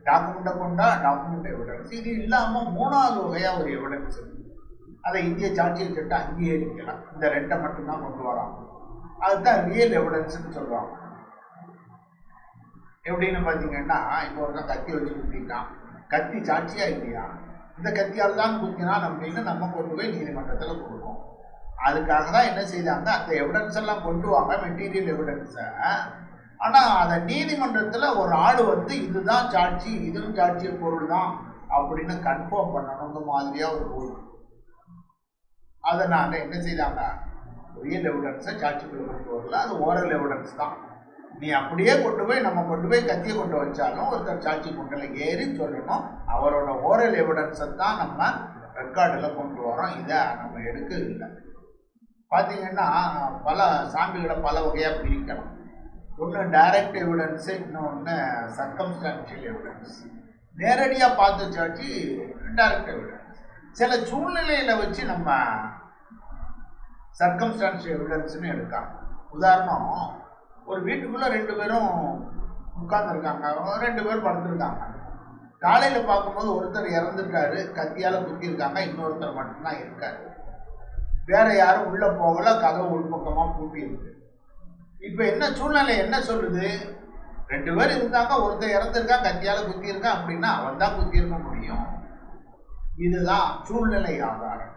S1: டாக்குமெண்ட்டை கொண்டா டாக்குமெண்ட் எவிடன்ஸ். இது இல்லாமல் மூணாவது வகையாக ஒரு எவிடன்ஸ், அதை இந்திய சாட்சிய சட்டம் அங்கீகரிக்கலாம். இந்த ரெண்டை மட்டும்தான் கொண்டு வராங்க. அதுதான் ரியல் எவிடன்ஸ்ன்னு சொல்லுவாங்க. எப்படின்னு பார்த்தீங்கன்னா, இப்போ ஒருத்தன் கத்தி வச்சு குத்திட்டான், கத்தி சாட்சியா இல்லையா, இந்த கத்தியால் தான் குத்தினான் அப்படின்னு நம்ம கொண்டு போய் நீதிமன்றத்தில் கொடுப்போம். அதுக்காக தான் என்ன செய்தாங்க, அந்த எவிடன்ஸ் எல்லாம் கொண்டு வாங்க, மெட்டீரியல் எவிடன்ஸை. ஆனால் அதை நீதிமன்றத்தில் ஒரு ஆள் வந்து இதுதான் சாட்சி, இதுவும் சாட்சிய பொருள் தான் அப்படின்னு கன்ஃபார்ம் பண்ணணும். இந்த மாதிரியா ஒரு ரூல். அதனால என்ன செய்தாங்க, ரியல் எவிடன்ஸை சாட்சிக்குள்ள கொண்டு வரல, அது ஓரல் எவிடன்ஸ் தான். நீ அப்படியே கொண்டு போய் நம்ம கொண்டு போய் கத்தியை கொண்டு வச்சாலும் ஒருத்தர் சாட்சி கொண்டல ஏறி சொல்லணும், அவரோட ஓரல் எவிடன்ஸை தான் நம்ம ரெக்கார்டில் கொண்டு வரோம். இதை நம்ம எடுக்க இல்லை. பார்த்தீங்கன்னா பல சான்றுகளை பல வகையாக பிரிக்கலாம். ஒன்று டைரக்ட் எவிடன்ஸு, இன்னொன்று சர்க்கம்ஸ்டான்ஷியல் எவிடன்ஸ். நேரடியாக பார்த்த சாட்சி டைரக்ட் எவிடன்ஸ். சில சூழ்நிலையில் வச்சு நம்ம சர்க்கம்ஸ்டான்ஷியல் எவிடன்ஸ்னு எடுக்காங்க. உதாரணம், ஒரு வீட்டுக்குள்ளே 2 பேரும் உட்கார்ந்துருக்காங்க, 2 பேர் படுத்துருக்காங்க. காலையில் பார்க்கும்போது ஒருத்தர் இறந்துட்டாரு, கத்தியால் குத்திருக்காங்க, இன்னொருத்தர் மட்டும்தான் இருக்காரு. வேற யாரும் உள்ளே போகல, கதவு உள்பக்கமாக பூட்டி இருக்கு. இப்போ என்ன சூழ்நிலை என்ன சொல்லுது, 2 பேர் இருந்தாங்க, ஒருத்தர் இறந்துருக்கா, கத்தியால் குத்திருக்கா அப்படின்னா அவன் தான் குத்திருக்க முடியும். இதுதான் சூழ்நிலை ஆதாரம்.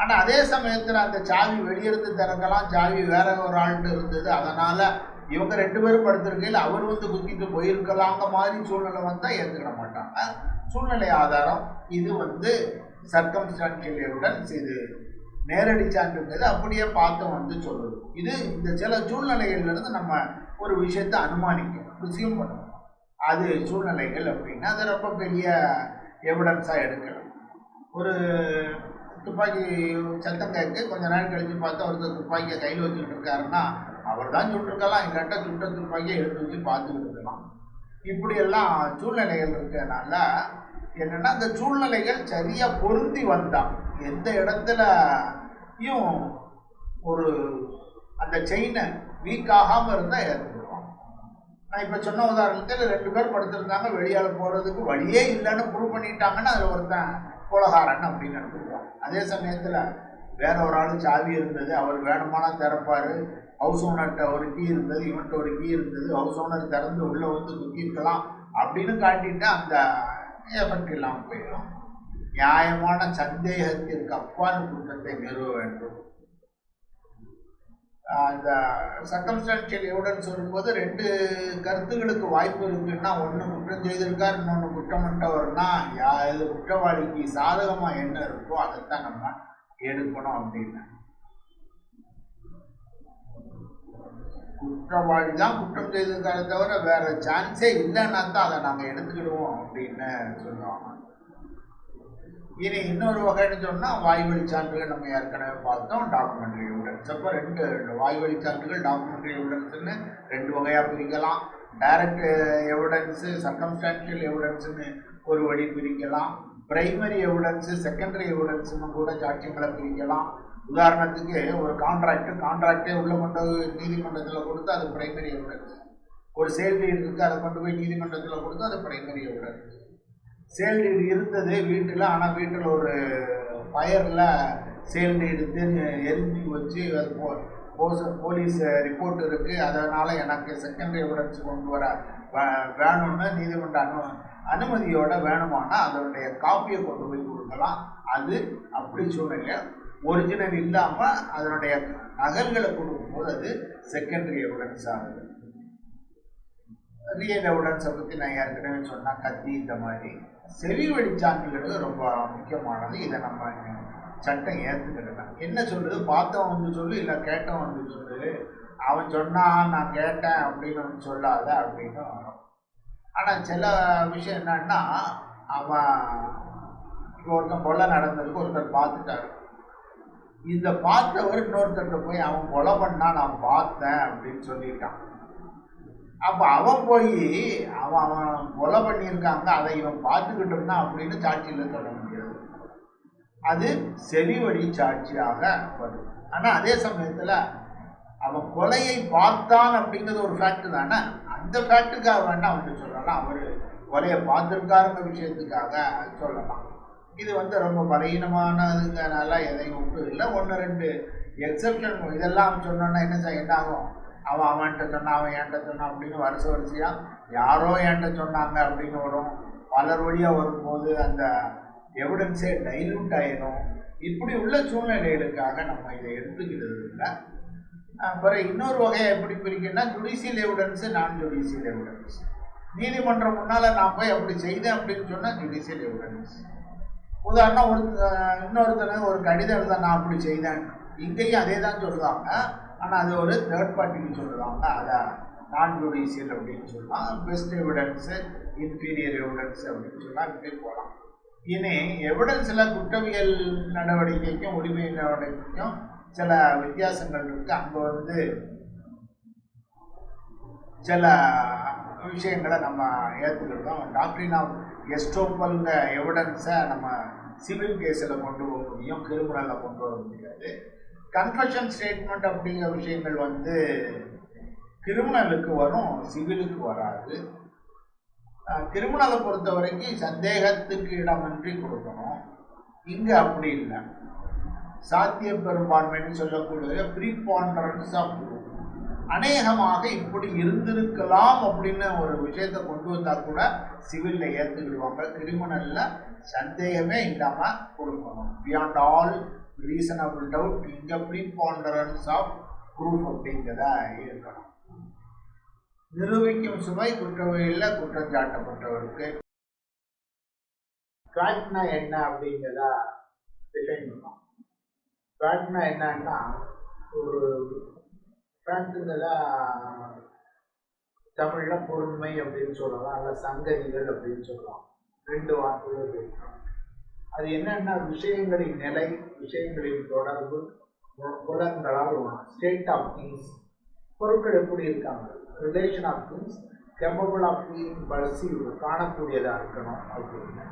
S1: ஆனால் அதே சமயத்தில் அந்த சாவி வெளியிருந்து திறக்கலாம், சாவி வேற ஒரு ஆள்கிட்ட இருந்தது, அதனால் இவங்க 2 பேரும் படுத்திருக்கையில் அவர் வந்து குத்திட்டு போயிருக்கலாங்க மாதிரி சூழ்நிலை வந்தால் ஏற்றுக்கிட மாட்டாங்க. சூழ்நிலை ஆதாரம் இது வந்து சர்க்கம்ஸ்டான்ஷியல் எவிடன்ஸ். இது நேரடி சான்றுங்கிறது அப்படியே பார்த்து வந்து சொல்லுது. இது இந்த சில சூழ்நிலைகள்லேருந்து நம்ம ஒரு விஷயத்தை அனுமானிக்கணும், ரிசீவ் பண்ணணும். அது சூழ்நிலைகள் அப்படின்னா அது ரொம்ப பெரிய எவிடன்ஸாக எடுக்கலாம். ஒரு துப்பாக்கி சத்தம் கேட்க கொஞ்ச நேரம் கழித்து பார்த்தா ஒருத்தர் துப்பாக்கியை கையில் வச்சுக்கிட்டு இருக்காருன்னா அவர் தான் சுட்டிருக்கலாம், இல்லாட்டா சுட்ட துப்பாக்கியை எடுத்து வச்சு பார்த்துக்கிட்டு இருக்கலாம். இப்படியெல்லாம் சூழ்நிலைகள் இருக்கிறதுனால என்னென்னா அந்த சூழ்நிலைகள் சரியாக பொருந்தி வந்தால் எந்த இடத்துலையும் ஒரு அந்த செயினை வீக் ஆகாமல் இருந்தால் ஏற்படுவோம். நான் இப்போ சொன்ன உதாரணத்தில் 2 பேர் படுத்திருந்தாங்க, வெளியால் போகிறதுக்கு வழியே இல்லைன்னு ப்ரூவ் பண்ணிட்டாங்கன்னா அதில் ஒருத்தன் கொலகாரன் அப்படின்னு எடுத்துக்குவோம். அதே சமயத்தில் வேற ஒரு ஆள் சாவி இருந்தது, அவர் வேணுமானா திறப்பார், ஹவுஸ் ஓனர்கிட்ட ஒரு கீ இருந்தது, இவன்கிட்ட ஒரு கீ இருந்தது, ஹவுஸ் ஓனர் திறந்து உள்ளே வந்து குத்திருக்கலாம் அப்படின்னு காட்டிட்டு அந்த எஃபெக்ட் இல்லாமல் போயிடும். நியாயமான சந்தேகத்திற்கு அப்பால் குற்றத்தை நிறுவ வேண்டும். இந்த சர்க்கம்ஸ்டான்ஷியல் எவிடன்ஸ் சொல்லும்போது 2 கருத்துகளுக்கு வாய்ப்பு இருக்குன்னா, ஒன்று குற்றம் செய்திருக்கார், இன்னொன்று குற்றமற்றவர்னா இது குற்றவாளிக்கு சாதகமாக என்ன இருக்கோ அதைத்தான் நம்ம எடுக்கணும். அப்படின்னு குற்றவாளி தான் குற்றம் செய்திருக்காரு தவிர வேற சான்ஸே இல்லைன்னா தான் அதை நாங்கள் எடுத்துக்கிடுவோம் அப்படின்னு சொல்லுவாங்க. இனி இன்னொரு வகைன்னு சொன்னால் வாய்வழி சான்றுகள் நம்ம ஏற்கனவே பார்த்தோம், டாக்குமெண்ட்ரி எவிடன்ஸ். அப்போ 2 வாய்வழி சான்றுகள் டாக்குமெண்ட்ரி எவிடன்ஸ்ன்னு 2 வகையாக பிரிக்கலாம். டைரக்ட் எவிடன்ஸு, சர்க்கம்ஸ்டான்ஷியல் எவிடன்ஸுன்னு ஒரு வழி பிரிக்கலாம். பிரைமரி எவிடன்ஸு, செகண்டரி எவிடன்ஸுன்னு கூட சாட்சியங்களை பிரிக்கலாம். உதாரணத்துக்கு ஒரு கான்ட்ராக்டே உள்ள கொண்டு நீதிமன்றத்தில் கொடுத்து அது பிரைமரி எவிடன்ஸ். ஒரு சேல் டீடு இருக்குது, அதை கொண்டு போய் நீதிமன்றத்தில் கொடுத்து அது பிரைமரி எவிடன்ஸ். சேல் டீடு இருந்தது வீட்டில், ஆனால் வீட்டில் ஒரு ஃபயரில் சேல் டீடு எரிஞ்சு வச்சு அது போலீஸ் ரிப்போர்ட் இருக்குது, அதனால் எனக்கு செகண்டரி எவிடன்ஸ் கொண்டு வர வேணும்னு நீதிமன்ற அனுமதியோட வேணுமானால் அதனுடைய காப்பியை கொண்டு போய் கொடுக்கலாம். அது அப்படி சூழ்நிலை. ஒரிஜினல் இல்லாமல் அதனுடைய நகல்களை கொடுக்கும்போது அது செகண்டரி எவிடன்ஸ் ஆகுது. ரியல் எவிடன்ஸை பற்றி நான் ஏற்கனவே சொன்னால் கத்தி இந்த மாதிரி செவி வழி சான்றுகள் ரொம்ப முக்கியமானது. இதை நம்ம சட்டம் ஏற்றுக்கிடலாம். என்ன சொல்லுது, பார்த்தவன் வந்து சொல்லு, இல்லை கேட்டவன் வந்து சொல்லு, அவன் சொன்னான் நான் கேட்டேன் அப்படின்னு வந்து சொல்லாத அப்படின்னு வரும். ஆனால் சில விஷயம் என்னன்னா, அவன் இப்போ ஒருத்தன் கொலை நடந்ததுக்கு ஒருத்தர் பார்த்துட்டாரு, இந்த பார்த்தவர் இன்னொருத்தர்கிட்ட போய் அவன் கொலை பண்ணா நான் பார்த்தேன் அப்படின்னு சொல்லிட்டான். அப்போ அவன் போய் அவன் கொலை பண்ணியிருக்காங்க அதை இவன் பார்த்துக்கிட்டு இருந்தான் அப்படின்னு சாட்சியில் சொல்ல முடியாது. அது செவி வழி சாட்சியாக வரும். ஆனால் அதே சமயத்தில் அவன் கொலையை பார்த்தான் அப்படிங்கிறது ஒரு ஃபேக்ட் தானே, அந்த ஃபேக்டுக்காக வேண்டாம் அவன் சொல்லலாம், அவர் கொலையை பார்த்துருக்காருங்க விஷயத்துக்காக சொல்லலாம். இது வந்து ரொம்ப பலகீனமானதுங்கிறனால எதையும் ஒன்றும் இல்லை. 1-2 எக்ஸப்ஷன் இதெல்லாம் சொன்னோன்னா என்ன ஆகும், அவன்கிட்ட சொன்னான், அவன் என்கிட்ட சொன்னான் அப்படின்னு வரிசையாக யாரோ என்கிட்ட சொன்னாங்க அப்படின்னு வரும். பலர் வழியாக வரும்போது அந்த எவிடன்ஸே டைலூட் ஆயிடும். இப்படி உள்ள சூழ்நிலைகளுக்காக நம்ம இதை எடுத்துக்கிறது இல்லை. அப்புறம் இன்னொரு வகையை எப்படி பிரிக்கணும்னா ஜுடிஷியல் எவிடன்ஸு, நான் ஜுடிஷியல் எவிடன்ஸ். நீதிமன்றம் முன்னால் நான் போய் அப்படி செய்தேன் அப்படின்னு சொன்னால் ஜுடிஷியல் எவிடன்ஸ். உதாரணம், இன்னொருத்தர் ஒரு கடிதம் எழுத நான் அப்படி செய்தேன், இங்கேயும் அதே தான் சொல்லுவாங்க, ஆனால் அது ஒரு தேர்ட் பார்ட்டிக்கு சொல்லுவாங்க, அதை நான் ஜுடிஷியல் அப்படின்னு சொல்லலாம். பெஸ்ட் எவிடன்ஸு, இன்ஃபீரியர் எவிடன்ஸ் அப்படின்னு சொல்லலாம். இப்படி போகலாம். இனி எவிடன்ஸில் குற்றவியல் நடவடிக்கைக்கும் உரிமை நடவடிக்கைக்கும் சில வித்தியாசங்கள் இருக்குது. அங்கே சில விஷயங்களை நம்ம ஏற்றுக்கிட்டோம். டாக்டரின் ஆஃப் எஸ்டோப்பல்ங்கிற எவிடன்ஸை நம்ம சிவில் கேஸில் கொண்டு போக முடியும், கிரிமினலில் கொண்டு வர முடியாது. கன்ஃபெஷன் ஸ்டேட்மெண்ட் அப்படிங்கிற விஷயங்கள் கிரிமினலுக்கு வரும், சிவிலுக்கு வராது. கிரிமினலை பொறுத்த வரைக்கும் சந்தேகத்துக்கு இடமின்றி கொடுக்கணும். இங்கே அப்படி இல்லை. சாத்திய பெரும்பான்மைன்னு சொல்லக்கூடிய ப்ரீபாண்டரன்ஸ் ஆஃப் ப்ரூஃப், அநேகமாக இப்படி இருந்திருக்கலாம் அப்படின்னு ஒரு விஷயத்தை கொண்டு வந்தால் கூட சிவிலில் ஏற்றுக்கிடுவாங்க. கிரிமினலில் சந்தேகமே இல்லாமல் கொடுக்கணும். பியாண்ட் ஆல் ரீசனபிள் டவுட், இங்கே ப்ரீபாண்டரன்ஸ் ஆஃப் ப்ரூஃப் அப்படிங்கிறதா இருக்கணும். நிரூபிக்கும் சுமை குற்றவியலில் குற்றம் சாட்டப்பட்டவருக்கு. ஃபேக்ட்னா என்ன அப்படிங்கிறத டிஃபைன் பண்ணலாம். ஃபேக்ட்னா என்னன்னா, ஒரு ஃபேக்ட்டுங்கிறத தமிழில் பொருண்மை அப்படின்னு சொல்லலாம், இல்லை சங்கதிகள் அப்படின்னு சொல்லலாம். 2 வார்த்தைகள் பேசலாம். அது என்னன்னா விஷயங்களின் நிலை, விஷயங்களின் தொடர்பு, புலன்களால் ஸ்டேட் ஆஃப் திங்ஸ், பொருட்கள் எப்படி இருக்காங்க, relation of things, capable of being perceived, காணக்கூடியதாக இருக்கணும் அப்படின்னு.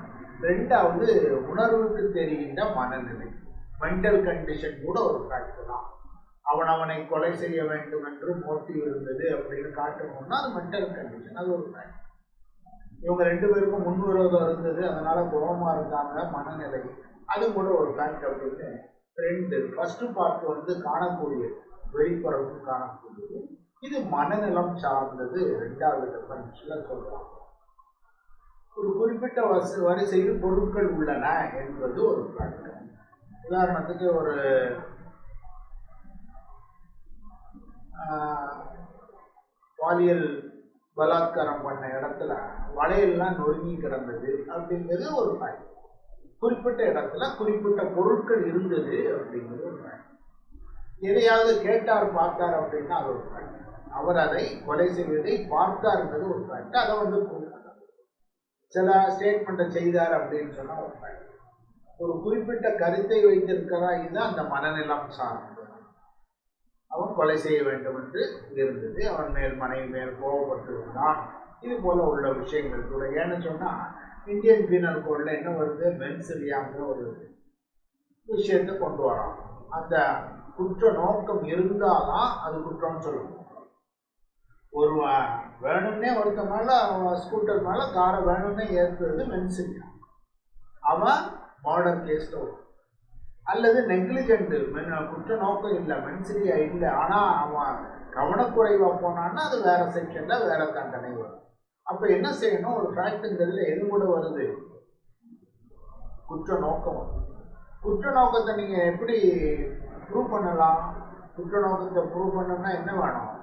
S1: 2வது உணர்வுக்கு தெரிகின்ற மனநிலை, மென்டல் கண்டிஷன் கூட ஒரு ஃபேக்ட் தான். அவனை கொலை செய்ய வேண்டும் என்று மோட்டிவ் இருந்தது அப்படின்னு காட்டணும்னா அது மென்டல் கண்டிஷன், அது ஒரு ஃபேக்ட். இவங்க 2 பேருக்கும் முன்விரோதம் இருந்தது, அதனால கோபமாக இருந்தாங்க, மனநிலை, அது கூட ஒரு ஃபேக்ட் அப்படின்னு. 2 ஃபர்ஸ்ட் பார்ட் காணக்கூடியது, வெளிப்புறவு காணக்கூடியது, இது மனநலம் சார்ந்தது. 2வது டெஃபனிஷன்ல சொல்றாங்க. ஒரு குறிப்பிட்ட வரிசையில் பொருட்கள் உள்ளன என்பது ஒரு ஃபேக்ட். உதாரணத்துக்கு ஒரு பாலியல் பலாத்காரம் பண்ண இடத்துல வளையல்லாம் நொறுங்கி கிடந்தது அப்படிங்கிறது ஒரு ஃபேக்ட். குறிப்பிட்ட இடத்துல குறிப்பிட்ட பொருட்கள் இருந்தது அப்படிங்கிறது ஒரு ஃபேக்ட். எதையாவது கேட்டார் பார்த்தார் அப்படின்னா அது ஒரு ஃபேக்ட். அவர் அதை கொலை செய்வதை பார்த்தார்ன்றது ஒரு ஃபேக்ட். அதை சில ஸ்டேட்மெண்ட்டை செய்தார் அப்படின்னு சொன்னால் ஒரு ஃபேக்ட். ஒரு குறிப்பிட்ட கருத்தை வைத்திருக்கிறதா, இதுதான் அந்த மனநிலம் சார்ந்தது. அவன் கொலை செய்ய வேண்டும் என்று இருந்தது, அவன் மேல் மனைவி மேல் கோபப்பட்டிருந்தான், இது போல உள்ள விஷயங்கள் கூட. ஏன்னு சொன்னால் இந்தியன் பீனல் கோடில் என்ன வருது, மென்சிலியாங்கிற ஒரு விஷயத்தை கொண்டு வராங்க. அந்த குற்ற நோக்கம் இருந்தால்தான் அது குற்றம்னு சொல்லணும். ஒருவன் வேணும்னே ஒருத்த மேலே ஸ்கூட்டர் மேலே காரை வேணும்னே ஏற்றுறது மென்சிலியா, அவன் மர்டர் கேஸ் வரும். அல்லது நெக்லிஜென்ட், குற்ற நோக்கம் இல்லை, மென்சிலியா இல்லை, ஆனால் அவன் கவனக்குறைவாக போனான்னா அது வேற செக்ஷனில் வேற தண்டனை வரும். அப்போ என்ன செய்யணும், ஒரு ஃபேக்ட்டுங்கிறதுல எது கூட வருது, குற்ற நோக்கம். குற்ற நோக்கத்தை நீங்கள் எப்படி ப்ரூவ் பண்ணலாம்? குற்ற நோக்கத்தை ப்ரூவ் பண்ணணும்னா என்ன வேணும்,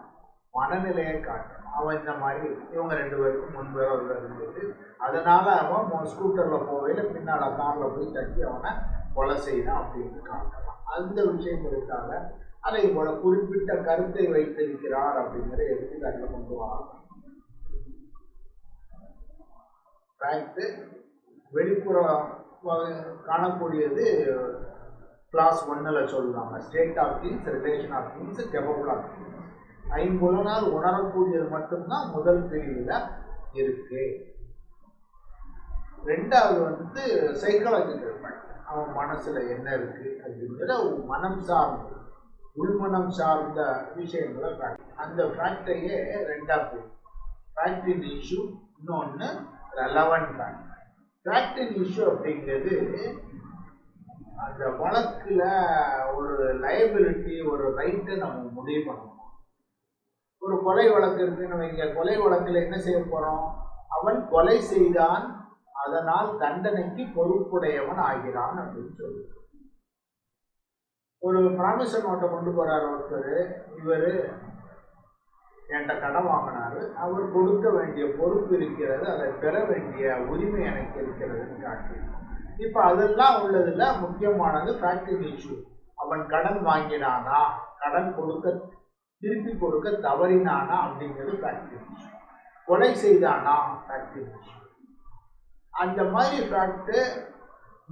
S1: மனநிலையை காட்டணும். அவன் இந்த மாதிரி இவங்க 2 பேருக்கும் முன்விரோதம் இருந்தது, அதனால அவன் ஸ்கூட்டரில் போகையில் பின்னால் காரில் போய் தட்டி அவனை கொலை செய்தான் அப்படின்னு காட்டலாம். அந்த விஷயங்களுக்காக அதை போல குறிப்பிட்ட கருத்தை வைத்திருக்கிறார் அப்படிங்கிற எடுத்துக்காட்டில் கொண்டு வராங்க. ஃபேக்ட் வெளிப்புறம் காணக்கூடியது கிளாஸ் 1ல் சொல்லுவாங்க. State of things, relation of things, capable of things. 5 புலனால் உணரக்கூடியது மட்டும்தான் முதல் பிரிவில் இருக்கு. 2வது சைக்காலஜிக்கல் ஃபேக்ட், அவன் மனசுல என்ன இருக்கு அப்படிங்கிற மனம் சார்ந்த, உள்மனம் சார்ந்த விஷயங்களை ஃபேக்ட். அந்த ஃபேக்டையே 2ஆ போகும். ஃபேக்ட் இன் இஷ்யூ, இன்னொன்று ரெலவெண்ட் ஃபேக்ட். ஃபேக்ட் இன் இஷ்யூ அப்படிங்கிறது அந்த வழக்கில் ஒரு லைபிலிட்டி, ஒரு ரைட்டை நம்ம முடிவு பண்ணணும். ஒரு கொலை வழக்கு இருக்குன்னு வைங்க, கொலை வழக்கில் என்ன செய்ய போகிறோம்? அவன் கொலை செய்தான், அதனால் தண்டனைக்கு பொறுப்புடையவன் ஆகிறான் அப்படின்னு சொல்லி ஒரு ப்ராமிசர் நோட்டை கொண்டு போறாரு ஒருத்தர். இவர் என்கிட்ட கடன் வாங்கினாரு, அவர் கொடுக்க வேண்டிய பொறுப்பு இருக்கிறது, அதை பெற வேண்டிய உரிமை எனக்கு இருக்கிறதுன்னு காட்டு. இப்போ அதெல்லாம் உள்ளதுல முக்கியமானது ஃபேக்டரி இஷ்யூ. அவன் கடன் வாங்கினானா, கடன் திருப்பி கொடுக்க தவறினானா அப்படிங்கிறது ஃபேக்டரி இஷ்யூ. கொலை செய்தானா ஃபேக்டரி இஷ்யூ. அந்த மாதிரி ஃபேக்ட்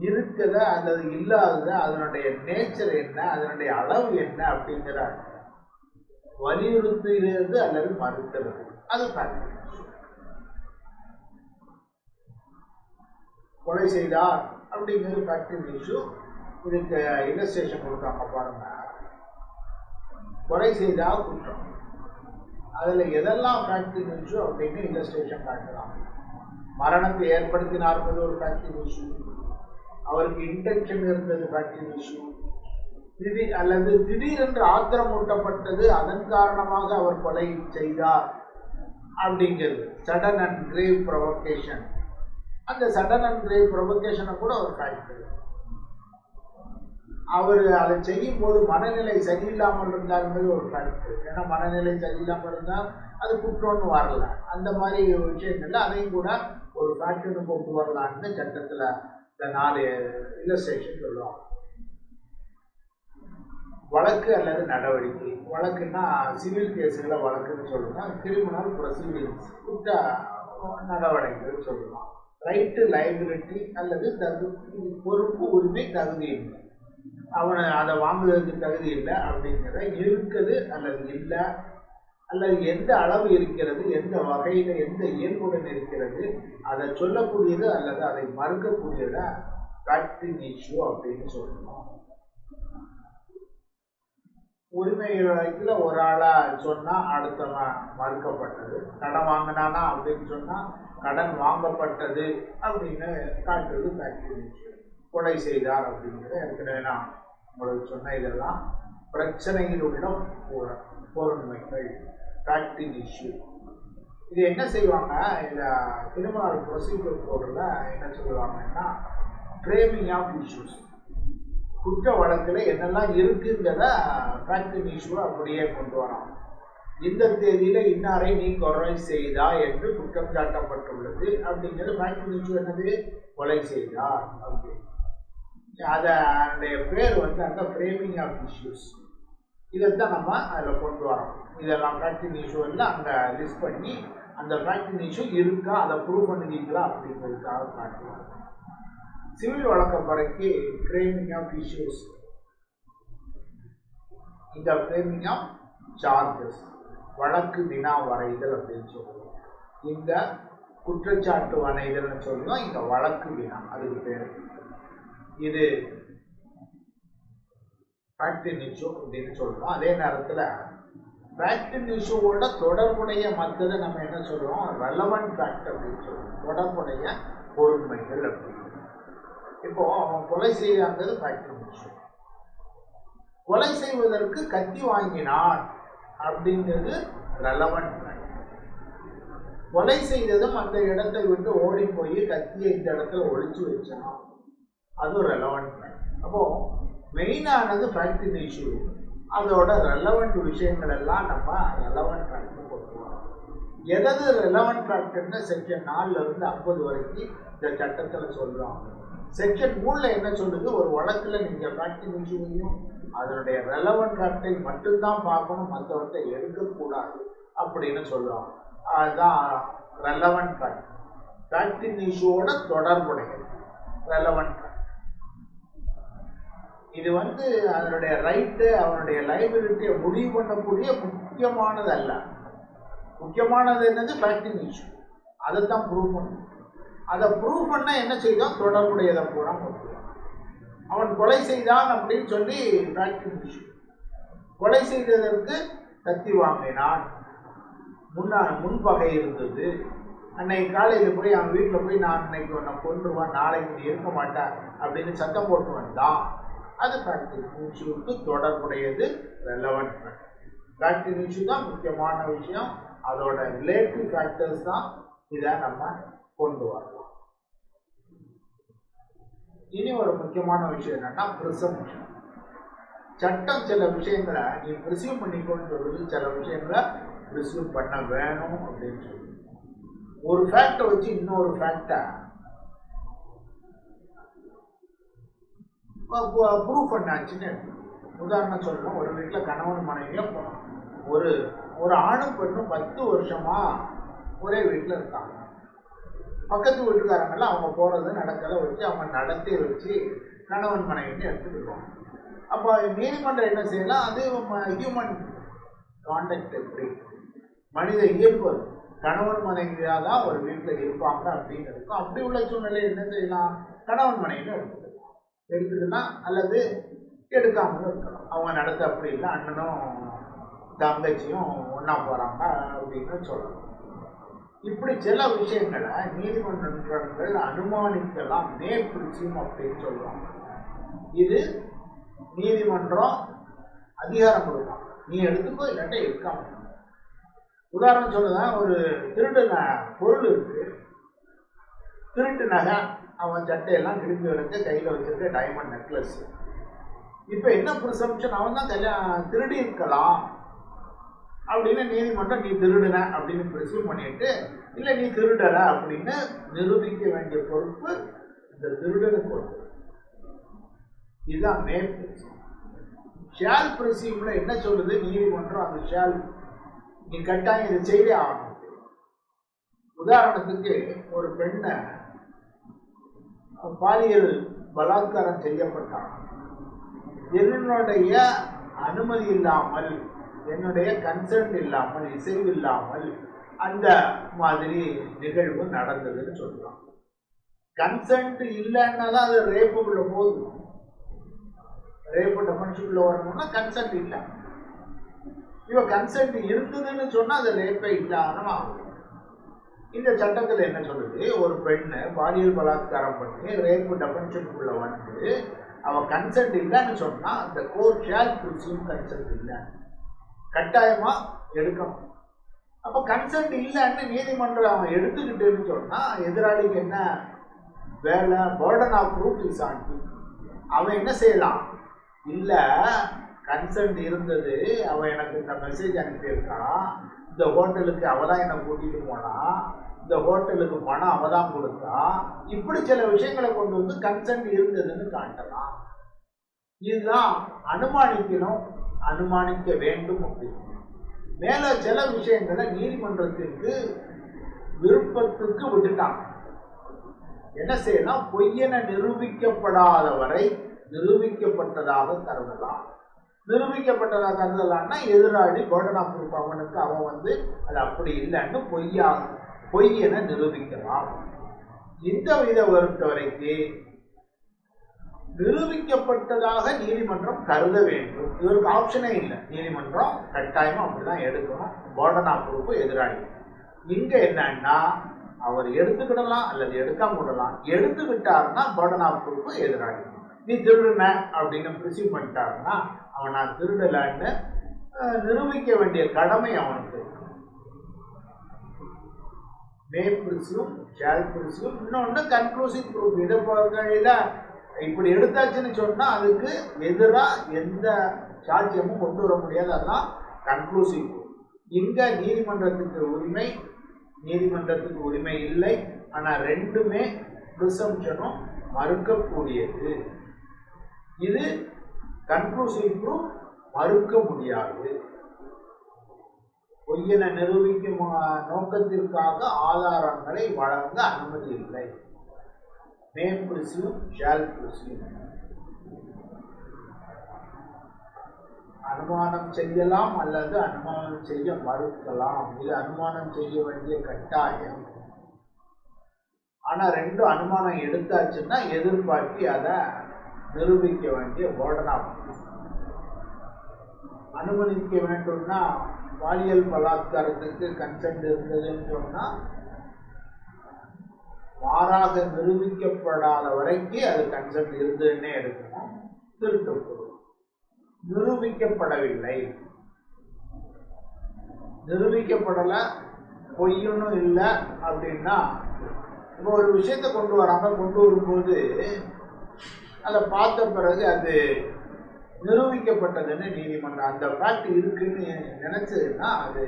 S1: இருக்குத அல்லது இல்லாதது, அதனுடைய நேச்சர் என்ன, அதனுடைய அளவு என்ன அப்படிங்கிற வலியுறுத்துகிறது அல்லது மறுக்கிறது, அது ஃபேக்ட். கொலை செய்தார் அப்படிங்கிறது ஃபேக்ட் இஷ்யூ. இதுக்கு இல்லஸ்ட்ரேஷன் கொடுத்தாங்க பாருங்க. கொலை செய்தால் குற்றம், அதுல எதெல்லாம் ஃபேக்ட் இஷ்யூ அப்படின்னு இல்லஸ்ட்ரேஷன் காட்டலாம். மரணத்தை ஏற்படுத்தினார்ன்றது ஒரு ஃபேக்ட் இஷ்யூ, அவருக்கு இன்டென்ஷன் இருந்தது ஃபேக்ட் இஷ்யூ, திடீரென்று ஆத்திரமூட்டப்பட்டது, அதன் காரணமாக அவர் கொலை செய்தார் அப்படிங்கிறது சடன் அண்ட் கிரேவ் ப்ரொவோகேஷன். அந்த சடன் அண்ட் கிரேவ் ப்ரொவோகேஷனை கூட ஒரு ஃபேக்ட். அவர் அதை செய்யும் போது மனநிலை சரியில்லாமல் இருந்தால் என்பது ஒரு ஃபேக்ட். ஏன்னா மனநிலை சரியில்லாமல் இருந்தால் அது குற்றம்னு வரல. அந்த மாதிரி விஷயங்கள்ல அதையும் கூட ஒரு ஃபேக்ட்னு கொண்டு வரலான்னு சட்டத்தில் இந்த 4 இல்லஸ்ட்ரேஷன் சொல்லுவாங்க. வழக்கு அல்லது நடவடிக்கை. வழக்குன்னா சிவில் கேஸுகளை வழக்குன்னு சொல்லலாம், கிரிமினல் ப்ரொசீடிங்ஸ் குற்ற நடவடிக்கைகள் சொல்லலாம். ரைட்டு லைபிலிட்டி அல்லது பொறுப்பு உரிமை தகுதி இல்லை, அவனை அதை வாங்குவதற்கு தகுதி இல்லை அப்படிங்கிற இருக்குது அல்லது இல்லை, அல்லது எந்த அளவு இருக்கிறது, எந்த வகையில் எந்த இயல்புடன் இருக்கிறது, அதை சொல்லக்கூடியது அல்லது அதை மறுக்கக்கூடியதை ஃபேக்டிங் இஷ்யூ அப்படின்னு சொல்லணும். உரிமைகளுக்குல ஒரு ஆளா சொன்னா அடுத்தவன் மறுக்கப்பட்டது, கடன் வாங்கினானா அப்படின்னு சொன்னா கடன் வாங்கப்பட்டது அப்படின்னு காட்டுறது ஃபேக்டிங் இஷ்யூ. கொலை செய்தார் அப்படிங்கிறது ஏற்கனவே நான் உங்களுக்கு சொன்ன இதெல்லாம் பிரச்சனையில் உள்ள பொருண்மைகள் ஃபேக்டிங் இஷ்யூ. இது என்ன செய்வாங்க, இதை கிரிமினல் ப்ரொசீஜர் கோடில் என்ன சொல்லுவாங்கன்னா ஃப்ரேமிங் ஆஃப் இஷ்யூஸ். குற்ற வழக்கில் என்னெல்லாம் இருக்குங்கிறத ஃபேக்டிங் இஷ்யூ அப்படியே கொண்டு வரோம். இந்த தேதியில இன்னாரை நீ கொலை செய்தா என்று குற்றம் சாட்டப்பட்டுள்ளது அப்படிங்கிறது ஃபேக்டிங் இஷ்யூ. என்னது? கொலை செய்தார் அப்படின்னு. அதனுடைய பேர் அந்த ஃப்ரேமிங் ஆஃப் இஷ்யூஸ். இதைத்தான் நம்ம அதில் கொண்டு வரோம். இதெல்லாம் ஃபேக்டிங் இஷ்யூ எல்லாம் அங்கே லிஸ்ட் பண்ணி அந்த ஃபேக்டிங் இஷ்யூ இருக்கா, அதை ப்ரூவ் பண்ணுவீங்களா அப்படிங்கிறதுக்காக காட்டுவாங்க. சிவில் வழக்கப்பறைக்கு ஃப்ரேமிங் ஆஃப் இஷ்யூஸ், இந்த ஃப்ரேமிங் ஆஃப் சார்ஜஸ், வழக்கு வினா வரைதல் அப்படின்னு சொல்லுவோம். இந்த குற்றச்சாட்டு வரைதல்னு சொல்லுவோம், இந்த வழக்கு வினா அதுக்கு பேர். இது ஃபேக்டிங் இஷ்யூ அப்படின்னு சொல்லுவோம். அதே நேரத்தில் ஃபேக்டிங் இஷ்யூவோட தொடர்புடைய மற்றதை நம்ம என்ன சொல்லுவோம், ரெலவெண்ட் ஃபேக்ட் அப்படின்னு சொல்லுவோம், தொடர்புடைய பொருண்மைகள் அப்படின்னு. இப்போ அவன் கொலை செய்தாங்கிறது ஃபேக்டிங் இஷ்யூ. கொலை செய்வதற்கு கத்தி வாங்கினான் அப்படிங்கிறது ரெலவெண்ட் ஃபேக்ட். கொலை செய்ததும் அந்த இடத்தை விட்டு ஓடி போய் கத்தியை இந்த இடத்துல ஒழிச்சு வச்சான், அது ரெலவெண்ட் ஃபேக்ட். அப்போ மெயினானது ஃபேக்டிங் இஷ்யூ, அதோட ரெலவெண்ட் விஷயங்கள் எல்லாம் நம்ம ரெலவெண்ட் ஃபேக்ட் கொண்டு வரோம். எதாவது ரெலவெண்ட் ஃபேக்ட்னு செக்ஷன் 4 to 50 வரைக்கும் இந்த சட்டத்தில் சொல்றாங்க. செக்ஷன் 3 என்ன சொல்லுது, ஒரு வழக்கில் நீங்கள் ஃபேக்டிங் இஷ்யூவையும் அதனுடைய ரெலவெண்ட் ஃபேக்டை மட்டும்தான் பார்க்கணும், மற்றவற்றை எடுக்கக்கூடாது அப்படின்னு சொல்லுவாங்க. அதுதான் ரெலவெண்ட் ஃபேக்ட், ஃபேக்டிங் இஷ்யூவோட தொடர்புடைய ரெலவெண்ட் ஃபேக்ட். இது அதனுடைய ரைட்டு, அவனுடைய லைபிலிட்டியை முடிவு பண்ணக்கூடிய முக்கியமானது அல்ல. முக்கியமானது என்னது, ஃபேக்டிங் இஷ்யூ. அதைத்தான் ப்ரூவ் பண்ணணும். அதை ப்ரூவ் பண்ண என்ன செய்தான், தொடர்புடையதை பூரா கொடுத்துருவான். அவன் கொலை செய்தான் அப்படின்னு சொல்லி ஃபேக்டிங் இஷ்யூ. கொலை செய்ததற்கு கத்தி வாங்கினான், முன்பகை இருந்தது, அன்னைக்கு காலையில் போய் அவன் வீட்டில் போய் நான் அன்னைக்கு உன்னை கொன்றுவான், நாளைக்கு நீ இருக்க மாட்டேன் அப்படின்னு சத்தம் போட்டு வந்தான், அது ஃபேக்டிங் இஷ்யூக்கு தொடர்புடையது, ரெலவெண்ட் ஃபேக்ட். ஃபேக்டின் இஷ்யூ தான் முக்கியமான விஷயம். அதோட ரிலேட்டிவ் ஃபேக்டர்ஸ் தான் இதை நம்ம கொண்டு வரலாம். இனி ஒரு முக்கியமான விஷயம் என்னன்னா ப்ரிசம்ப்ஷன். சட்டம் சில விஷயங்களை நீ ப்ரிசியூம் பண்ணிக்கோன்னு சொல்லுது, சில விஷயங்களை ப்ரிசியூம் பண்ண வேணும் அப்படின்னு சொல்லி ஒரு ஃபேக்டை வச்சு இன்னொரு ஃபேக்டை ப்ரூவ் பண்ணாச்சுன்னு. உதாரணம் சொல்லணும், ஒரு வீட்டில் கணவன் மனைவியும் ஒரு ஆணும் பெண்ணும் 10 வருஷமா ஒரே வீட்டில் இருக்காங்க. பக்கத்து வீட்டுக்காரங்கெல்லாம் அவங்க போகிறது நடக்கலை வச்சு அவங்க நடத்தி வச்சு கணவன் மனைவின்னு எடுத்துக்கிடுவாங்க. அப்போ நீதிமன்றம் என்ன செய்யலாம், அது ஹியூமன் கான்டாக்ட் எப்படி மனித இயல்பு கணவன் மனைவியாக தான் ஒரு வீட்டில் இருப்பாங்க அப்படின்னு இருக்கும். அப்படி உள்ள சூழ்நிலை என்ன செய்யலாம், கணவன் மனைவின்னு எடுத்துக்கலாம் அல்லது எடுக்காமலும் இருக்கலாம். அவங்க நடத்த அப்படி இல்லை, அண்ணனும் தங்கச்சியும் ஒன்றா போகிறாங்க அப்படின்னு சொல்லலாம். இப்படி சில விஷயங்களை நீதிமன்றங்கள் அனுமானிக்கலாம், மேற்பிடிச்சும் அப்படின்னு சொல்லுவாங்க. இது நீதிமன்றம் அதிகாரம் கொடுப்பாங்க, நீ எடுத்துக்கோ இல்லாட்டா இருக்காம. உதாரணம் சொல்லுதான், ஒரு திருடுன பொருள் இருக்கு, திருட்டு நகை, அவன் சட்டையெல்லாம் கிழிஞ்சு எடுத்து கையில் வச்சிருக்க டைமண்ட் நெக்லஸ். இப்போ என்ன ப்ரிசம்ப்ஷன், அவன் தான் திருடி இருக்கலாம் அப்படின்னு நீதிமன்றம் நீ திருடுன அப்படின்னு ப்ரிசூம் பண்ணிட்டு, இல்லை நீ திருடல அப்படின்னு நிரூபிக்க வேண்டிய பொறுப்பு இந்த திருடனுக்கு பொறுப்பு. இதுதான் மேல் ப்ரிசூம். ஷால் ப்ரிசூம்ல என்ன சொல்லுது நீதிமன்றம், அந்த ஷால் நீ கட்டாயம் இதை செய்தே ஆகணும். உதாரணத்துக்கு ஒரு பெண்ணை பாலியல் பலாத்காரம் செய்யப்பட்டான், என்னுடைய அனுமதி இல்லாமல், என்னுடைய கன்சர்ன் இல்லாமல், இசைவு இல்லாமல் அந்த மாதிரி நிகழ்வு நடந்ததுன்னு சொல்லலாம். கன்சென்ட் இல்லைன்னா தான் அது ரேப்புக்குள்ள போகுது. ரேப்பு டெஃபனிஷனுக்குள்ள வரணும்னா கன்சென்ட் இல்லை. இப்போ கன்சென்ட் இருந்ததுன்னு சொன்னா அது ரேப்பே இல்லாம ஆகும். இந்த சட்டத்தில் என்ன சொல்லுது, ஒரு பெண்ணு பாலியல் பலாத்காரம் பண்ணி ரேப்பு டெஃபனிஷனுக்குள்ள வந்து அவன் கன்சென்ட் இல்லைன்னு சொன்னா அந்த கோர்ட் ஷால் ப்ரிசூம் கன்சென்ட் இல்லை, கட்டாயமா எடுக்கணும். அப்போ கன்சென்ட் இல்லைன்னு நீதிமன்றம் அவன் எடுத்துக்கிட்டுன்னு சொன்னா எதிராளிக்கு என்ன வேலை, burden of proof is on him. அவன் என்ன செய்யலாம், இல்லை கன்சென்ட் இருந்தது, அவன் எனக்கு இந்த மெசேஜ் அனுப்பியிருக்கான், இந்த ஹோட்டலுக்கு அவ தான் என்னை கூட்டிகிட்டு போனா, இந்த ஹோட்டலுக்கு பணம் அவ தான் கொடுத்தா, இப்படி சில விஷயங்களை கொண்டு வந்து கன்சென்ட் இருந்ததுன்னு காட்டலாம். இதுதான் அனுமானிக்கணும், அனுமானிக்க வேண்டும் அப்படின்னு. மேல சில விஷயங்களை நீதிமன்றத்திற்கு விருப்பத்துக்கு விட்டுட்டாங்க. என்ன செய்யலாம், பொய்யென நிரூபிக்கப்படாத வரை நிரூபிக்கப்பட்டதாக கருதலாம். நிரூபிக்கப்பட்டதாக கருதலாம்னா எதிராளி பர்டன் ஆஃப் ப்ரூஃப் அவனுக்கு அவன் வந்து அது அப்படி இல்லைன்னு பொய்யென நிரூபிக்கலாம். இந்த இதை பொறுத்த வரைக்கும் நிரூபிக்கப்பட்டதாக நீதிமன்றம் கருத வேண்டும். இதற்கு ஆப்ஷனே இல்லை, நீதிமன்றம் கட்டாயமா அப்படிதான் எடுக்கணும். பர்டன் ஆஃப் ப்ரூஃப் எதிராளி. இங்க என்னன்னா அவர் எடுத்துக்கிடலாம் அல்லது எடுக்காம விடலாம். எடுத்துக்கிட்டாருன்னா பர்டன் ஆஃப் ப்ரூஃப் எதிராளி. நீ திருடுன அப்படின்னு ப்ரிசீவ் பண்ணிட்டாருன்னா அவன் நான் திருடலான்னு நிரூபிக்க வேண்டிய கடமை அவனுக்கு. மே ப்ரிசூம், ஷால் ப்ரிசூம். இன்னொன்று கன்க்ளூசிவ் ப்ரூஃப். இதை இப்படி எடுத்தாச்சுன்னு சொன்னா அதுக்கு எதிராக எந்த சாட்சியமும் கொண்டு வர முடியாது. அதெல்லாம் கன்க்ளூசிவ் ப்ரூஃப். இங்க நீதிமன்றத்துக்கு உரிமை இல்லை. ஆனால் ரெண்டுமே ப்ரிசம்ப்ஷனும் மறுக்கக்கூடியது. இது கன்க்ளூசிவ் ப்ரூஃப் மறுக்க முடியாது. பொய்யென நிரூபிக்கும் நோக்கத்திற்காக ஆதாரங்களை வழங்க அனுமதி இல்லை. மே ப்ரிசூம், ஷால் ப்ரிசூம். அனுமானம் செய்யலாம் அல்லது அனுமானம் செய்ய மறுக்கலாம். இது அனுமானம் செய்ய வேண்டிய கட்டாயம். ஆனா ரெண்டும் அனுமானம் எடுத்தாச்சுன்னா எதிர்பார்த்து அதை நிரூபிக்க வேண்டிய பர்டன் ஆஃப் ப்ரூஃப். அனுமதிக்க வேண்டும்னா பாலியல் பலாத்காரத்துக்கு கன்சென்ட் இருந்ததுன்னு சொன்னா மாறாக நிரூபிக்கப்படாத வரைக்கும் அது கன்சென்ட் இருந்ததுன்னே எடுக்கணும். திருட்டு பொருள் நிரூபிக்கப்படவில்லை, நிரூபிக்கப்படலை, பொய்யொன்னும் இல்லை அப்படின்னா, இப்போ ஒரு விஷயத்தை கொண்டு வராங்க, கொண்டு வரும்போது அதை பார்த்த பிறகு அது நிரூபிக்கப்பட்டதுன்னு நீதிமன்றம் அந்த ஃபேக்ட் இருக்குன்னு நினைச்சதுன்னா அது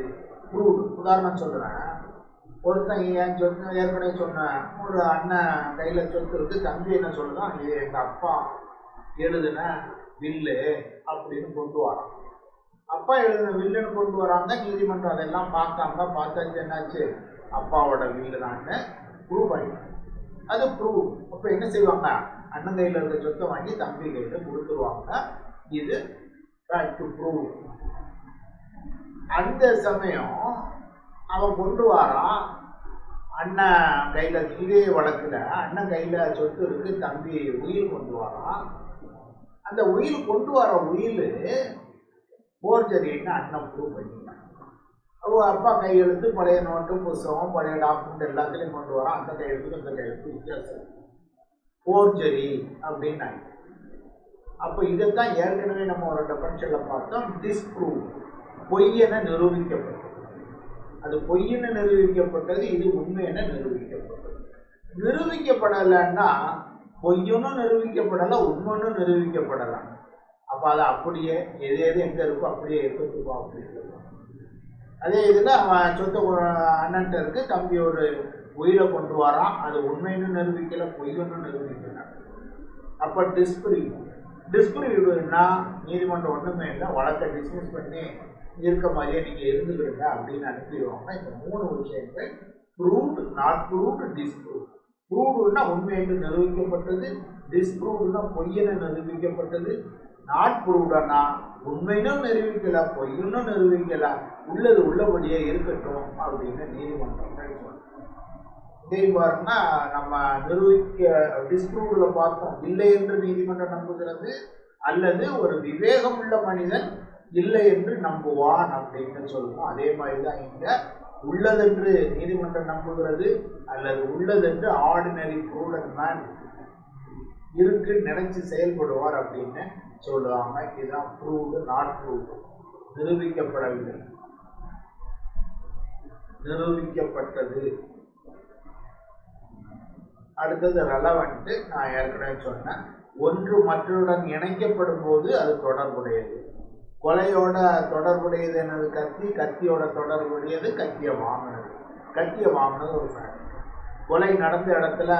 S1: ப்ரூவ். உதாரணம் சொல்கிறேன், ஒருத்தன் என் சொன்ன ஏற்கனவே சொன்ன ஒரு அண்ணன் கையில் சொத்து இருக்கு, தம்பி என்ன சொல்லுதான், இது எங்கள் அப்பா எழுதின வில்லு அப்படின்னு கொண்டு வரான். அப்பா எழுதின வில்லுன்னு கொண்டு வராங்க, நீதிமன்றம் அதெல்லாம் பார்த்தாங்க. பார்த்தாச்சு, என்னாச்சு, அப்பாவோட வில்லு தான்னு ப்ரூவ் ஆகிடும். அது ப்ரூவ். அப்போ என்ன செய்வாங்க, அண்ணன் கையில் இருக்க சொத்தை வாங்கி தம்பி கையில் கொடுத்துருவாங்க. இது ஃபேக்ட் ப்ரூவ். அந்த சமயம் அவன் கொண்டு வரான், அண்ணன் கையில் இதே வழக்கில் அண்ணன் கையில் சொத்து இருக்கு, தம்பி உயில் கொண்டு வரான். அந்த உயில் கொண்டு வர உயில் போர்ஜரின்னு அண்ணன் ப்ரூவ் பண்ணிட்டான். அப்பா கையெழுத்து, பழைய நோட்டு, புத்தகம், பழைய டாக்குமெண்ட் எல்லாத்துலேயும் கொண்டு வரான். அந்த கையெழுத்துக்கு அந்த கையெழுத்து வித்தியாசம், போர்ஜரி அப்படின்னு. அப்போ இதைத்தான் ஏற்கனவே நம்ம ஒரு டெஃபனிஷனில் பார்த்தோம், டிஸ்ப்ரூவ், பொய்யென நிரூபிக்கப்பட்டது. அது பொய்யென நிரூபிக்கப்பட்டது, இது உண்மையென நிரூபிக்கப்பட்டது. நிரூபிக்கப்படலைன்னா பொய்யொன்னும் நிரூபிக்கப்படலை, உண்மையும் நிரூபிக்கப்படலை. அப்போ அதை அப்படியே எது எது எங்கே இருக்கோ அப்படியே இருக்கட்டும் அப்படின்னு. அதே இதில் அவன் சொத்தை அண்ணன்ட்ட இருக்கு, தம்பி ஒரு உயிரை கொண்டு வரான், அது உண்மைன்னு நிரூபிக்கலை, பொய்யொன்னு நிரூபிக்கல. அப்போ டிஸ்பிரிவ்னா நீதிமன்றம் ஒன்றுமே இல்லை, வழக்கை டிஸ்மிஸ் பண்ணி இருக்க மாதிரியே நீங்கள் இருந்துக்கிடுங்க அப்படின்னு அனுப்பிடுவாங்க. இந்த 3 விஷயங்கள் ப்ரூவ்டு, நாட் ப்ரூவ்டு, டிஸ்ப்ரூவ். ப்ரூவ்டுனா உண்மை என்று நிரூபிக்கப்பட்டது, டிஸ்ப்ரூவ்டுனா பொய்யென நிரூபிக்கப்பட்டது, நாட் ப்ரூவ்டனா உண்மையினும் நிரூபிக்கல, பொய்யனும் நிரூபிக்கல, உள்ளது உள்ளபடியே இருக்கட்டும் அப்படின்னு நீதிமன்றங்கள் சொல்லுவாங்க. இதே பாருன்னா நம்ம டிஸ்ப்ரூவ்ல பார்த்தோம், இல்லை என்று நீதிமன்றம் நம்புகிறது, அல்லது ஒரு விவேகம் உள்ள மனிதன் இல்லை என்று நம்புவான் அப்படின்னு சொல்லுவோம். அதே மாதிரி தான் இங்க உள்ளதென்று நீதிமன்றம் நம்புகிறது, அல்லது உள்ளதென்று ஆர்டினரி ப்ரூடன்ட் மேன் இருக்கு நினைச்சு செயல்படுவார் அப்படின்னு சொல்லுவாங்க. இதுதான் ப்ரூவ்டு, நாட் ப்ரூவ்டு. நிரூபிக்கப்படவில்லை, நிரூபிக்கப்பட்டது. அடுத்தது ரெலவெண்ட். நான் ஏற்கனவே சொன்னேன், ஒன்று மற்றவுடன் இணைக்கப்படும் போது அது தொடர்புடையது. கொலையோட தொடர்புடையது என்னது, கத்தி. கத்தியோட தொடர்புடையது கத்தியை வாங்கினது. கத்தியை வாங்கினது ஒரு ஃபேக்ட். கொலை நடந்த இடத்துல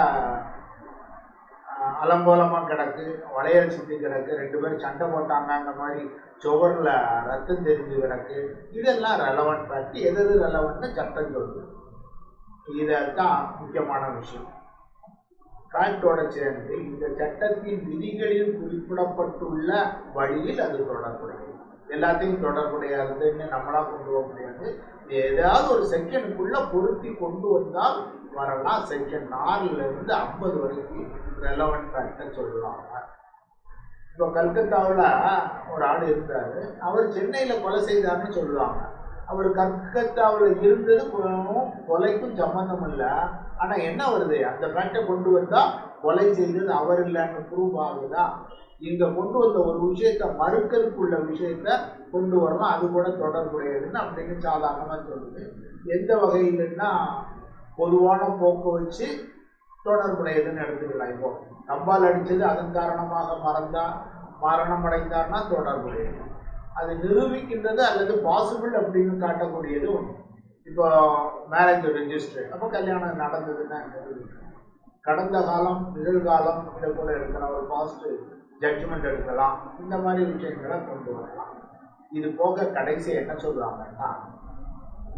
S1: அலங்கோலமாக கிடக்கு, வளையல் சுற்றி கிடக்கு, 2 பேரும் சண்டை போட்டாங்க, அந்த மாதிரி சுவரில் ரத்தம் தெரிஞ்சு கிடக்கு. இதெல்லாம் ரெலவெண்ட் ஃபேக்ட். எது ரெலவெண்ட்னு சட்டம் சொல்லுது. இதான் முக்கியமான விஷயம். ஃபேக்டோட சேர்ந்து இந்த சட்டத்தின் விதிகளில் குறிப்பிடப்பட்டுள்ள வழியில் அது தொடர்புடையது. எல்லாத்தையும் தொடர்புடையாதுன்னு நம்மளா கொண்டு வர முடியாது. ஏதாவது ஒரு செக்ஷனுக்குள்ள பொருத்தி கொண்டு வந்தால் வரலாம். செக்ஷன் 4லிருந்து 50 வரைக்கும் ரெலவெண்ட் ஃபேக்டர் சொல்லுவாங்க. இப்போ கல்கத்தாவில் ஒரு ஆள் இருந்தார், அவர் சென்னையில் கொலை செய்தார்னு சொல்லுவாங்க. அவர் கல்கத்தாவில் இருந்தது கொலைக்கும் சம்பந்தம் இல்லை. ஆனால் என்ன வருது, அந்த ஃபேக்டை கொண்டு வந்தால் கொலை செய்தது அவர் இல்லைன்னு ப்ரூவ் ஆகுதா? இங்கே கொண்டு வந்த ஒரு விஷயத்தை மறுக்கிறதுக்குள்ள விஷயத்த கொண்டு வரலாம், அது கூட தொடர்புடையதுன்னு அப்படின்னு சாதாரணமாக சொல்லுது. எந்த வகையிலன்னா பொதுவான போக்கு வச்சு தொடர்புடையதுன்னு எடுத்துக்கலாம். இப்போ கம்பால் அடித்தது அதன் காரணமாக மரணம் அடைந்தார்னா தொடர்புடையது. அது நிரூபிக்கின்றது அல்லது பாசிபிள் அப்படின்னு காட்டக்கூடியது ஒன்று. இப்போ மேரேஜ் ரெஜிஸ்டர், அப்போ கல்யாணம் நடந்ததுன்னா கடந்த காலம், நிகழ்காலம் இதை கூட எடுக்கலாம், ஒரு பாசிட்டிவ் ஜட்ஜ்மெண்ட் எடுக்கலாம். இந்த மாதிரி விஷயங்களை கொண்டு வரலாம். இது போக கடைசி என்ன சொல்லுவாங்கன்னா,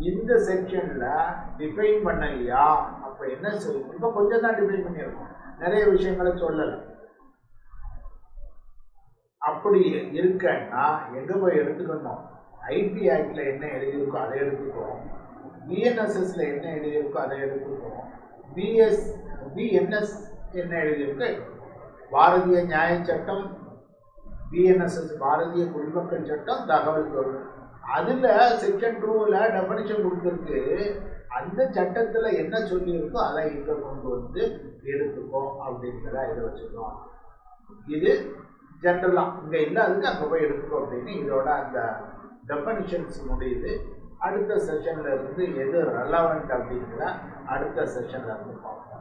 S1: இந்த செக்ஷன்ல டிஃபைன் பண்ணலையா, அப்போ என்ன சொல்லுங்க. இப்போ கொஞ்சம் தான் டிஃபைன் பண்ணியிருக்கோம், நிறைய விஷயங்களை சொல்லலை. அப்படி இருக்கன்னா எங்கே போய் எடுத்துக்கணும்? ஐடி ஆக்ட்ல என்ன எழுதியிருக்கோ அதை எடுத்துக்கிறோம், பிஎன்எஸ்எஸ்ல என்ன எழுதியிருக்கோ அதை எடுத்துக்கிறோம், பிஎன்எஸ் என்ன எழுதியிருக்கோ. பாரதிய நியாய சட்டம், பிஎன்எஸ்எஸ் பாரதிய குடிமக்கள் சட்டம், தகவல் தொழில்நுட்பம், அதில் செக்ஷன் 2ல் டெஃபனிஷன் கொடுத்துருக்கு. அந்த சட்டத்தில் என்ன சொல்லியிருக்கோ அதை இங்கே கொண்டு வந்து எடுத்துக்கோம் அப்படிங்கிறத இதை வச்சுக்கோம். இது ஜென்ரலாக இங்கே இல்லை, அதுக்கு அங்கே போய் எடுத்துக்கோ அப்படின்னு இதோட அந்த டெஃபனிஷன்ஸ் முடியுது. அடுத்த செஷன்ல இருந்து எது ரெலவெண்ட் அப்படிங்கிறத அடுத்த செஷன்ல இருந்து பார்ப்போம்.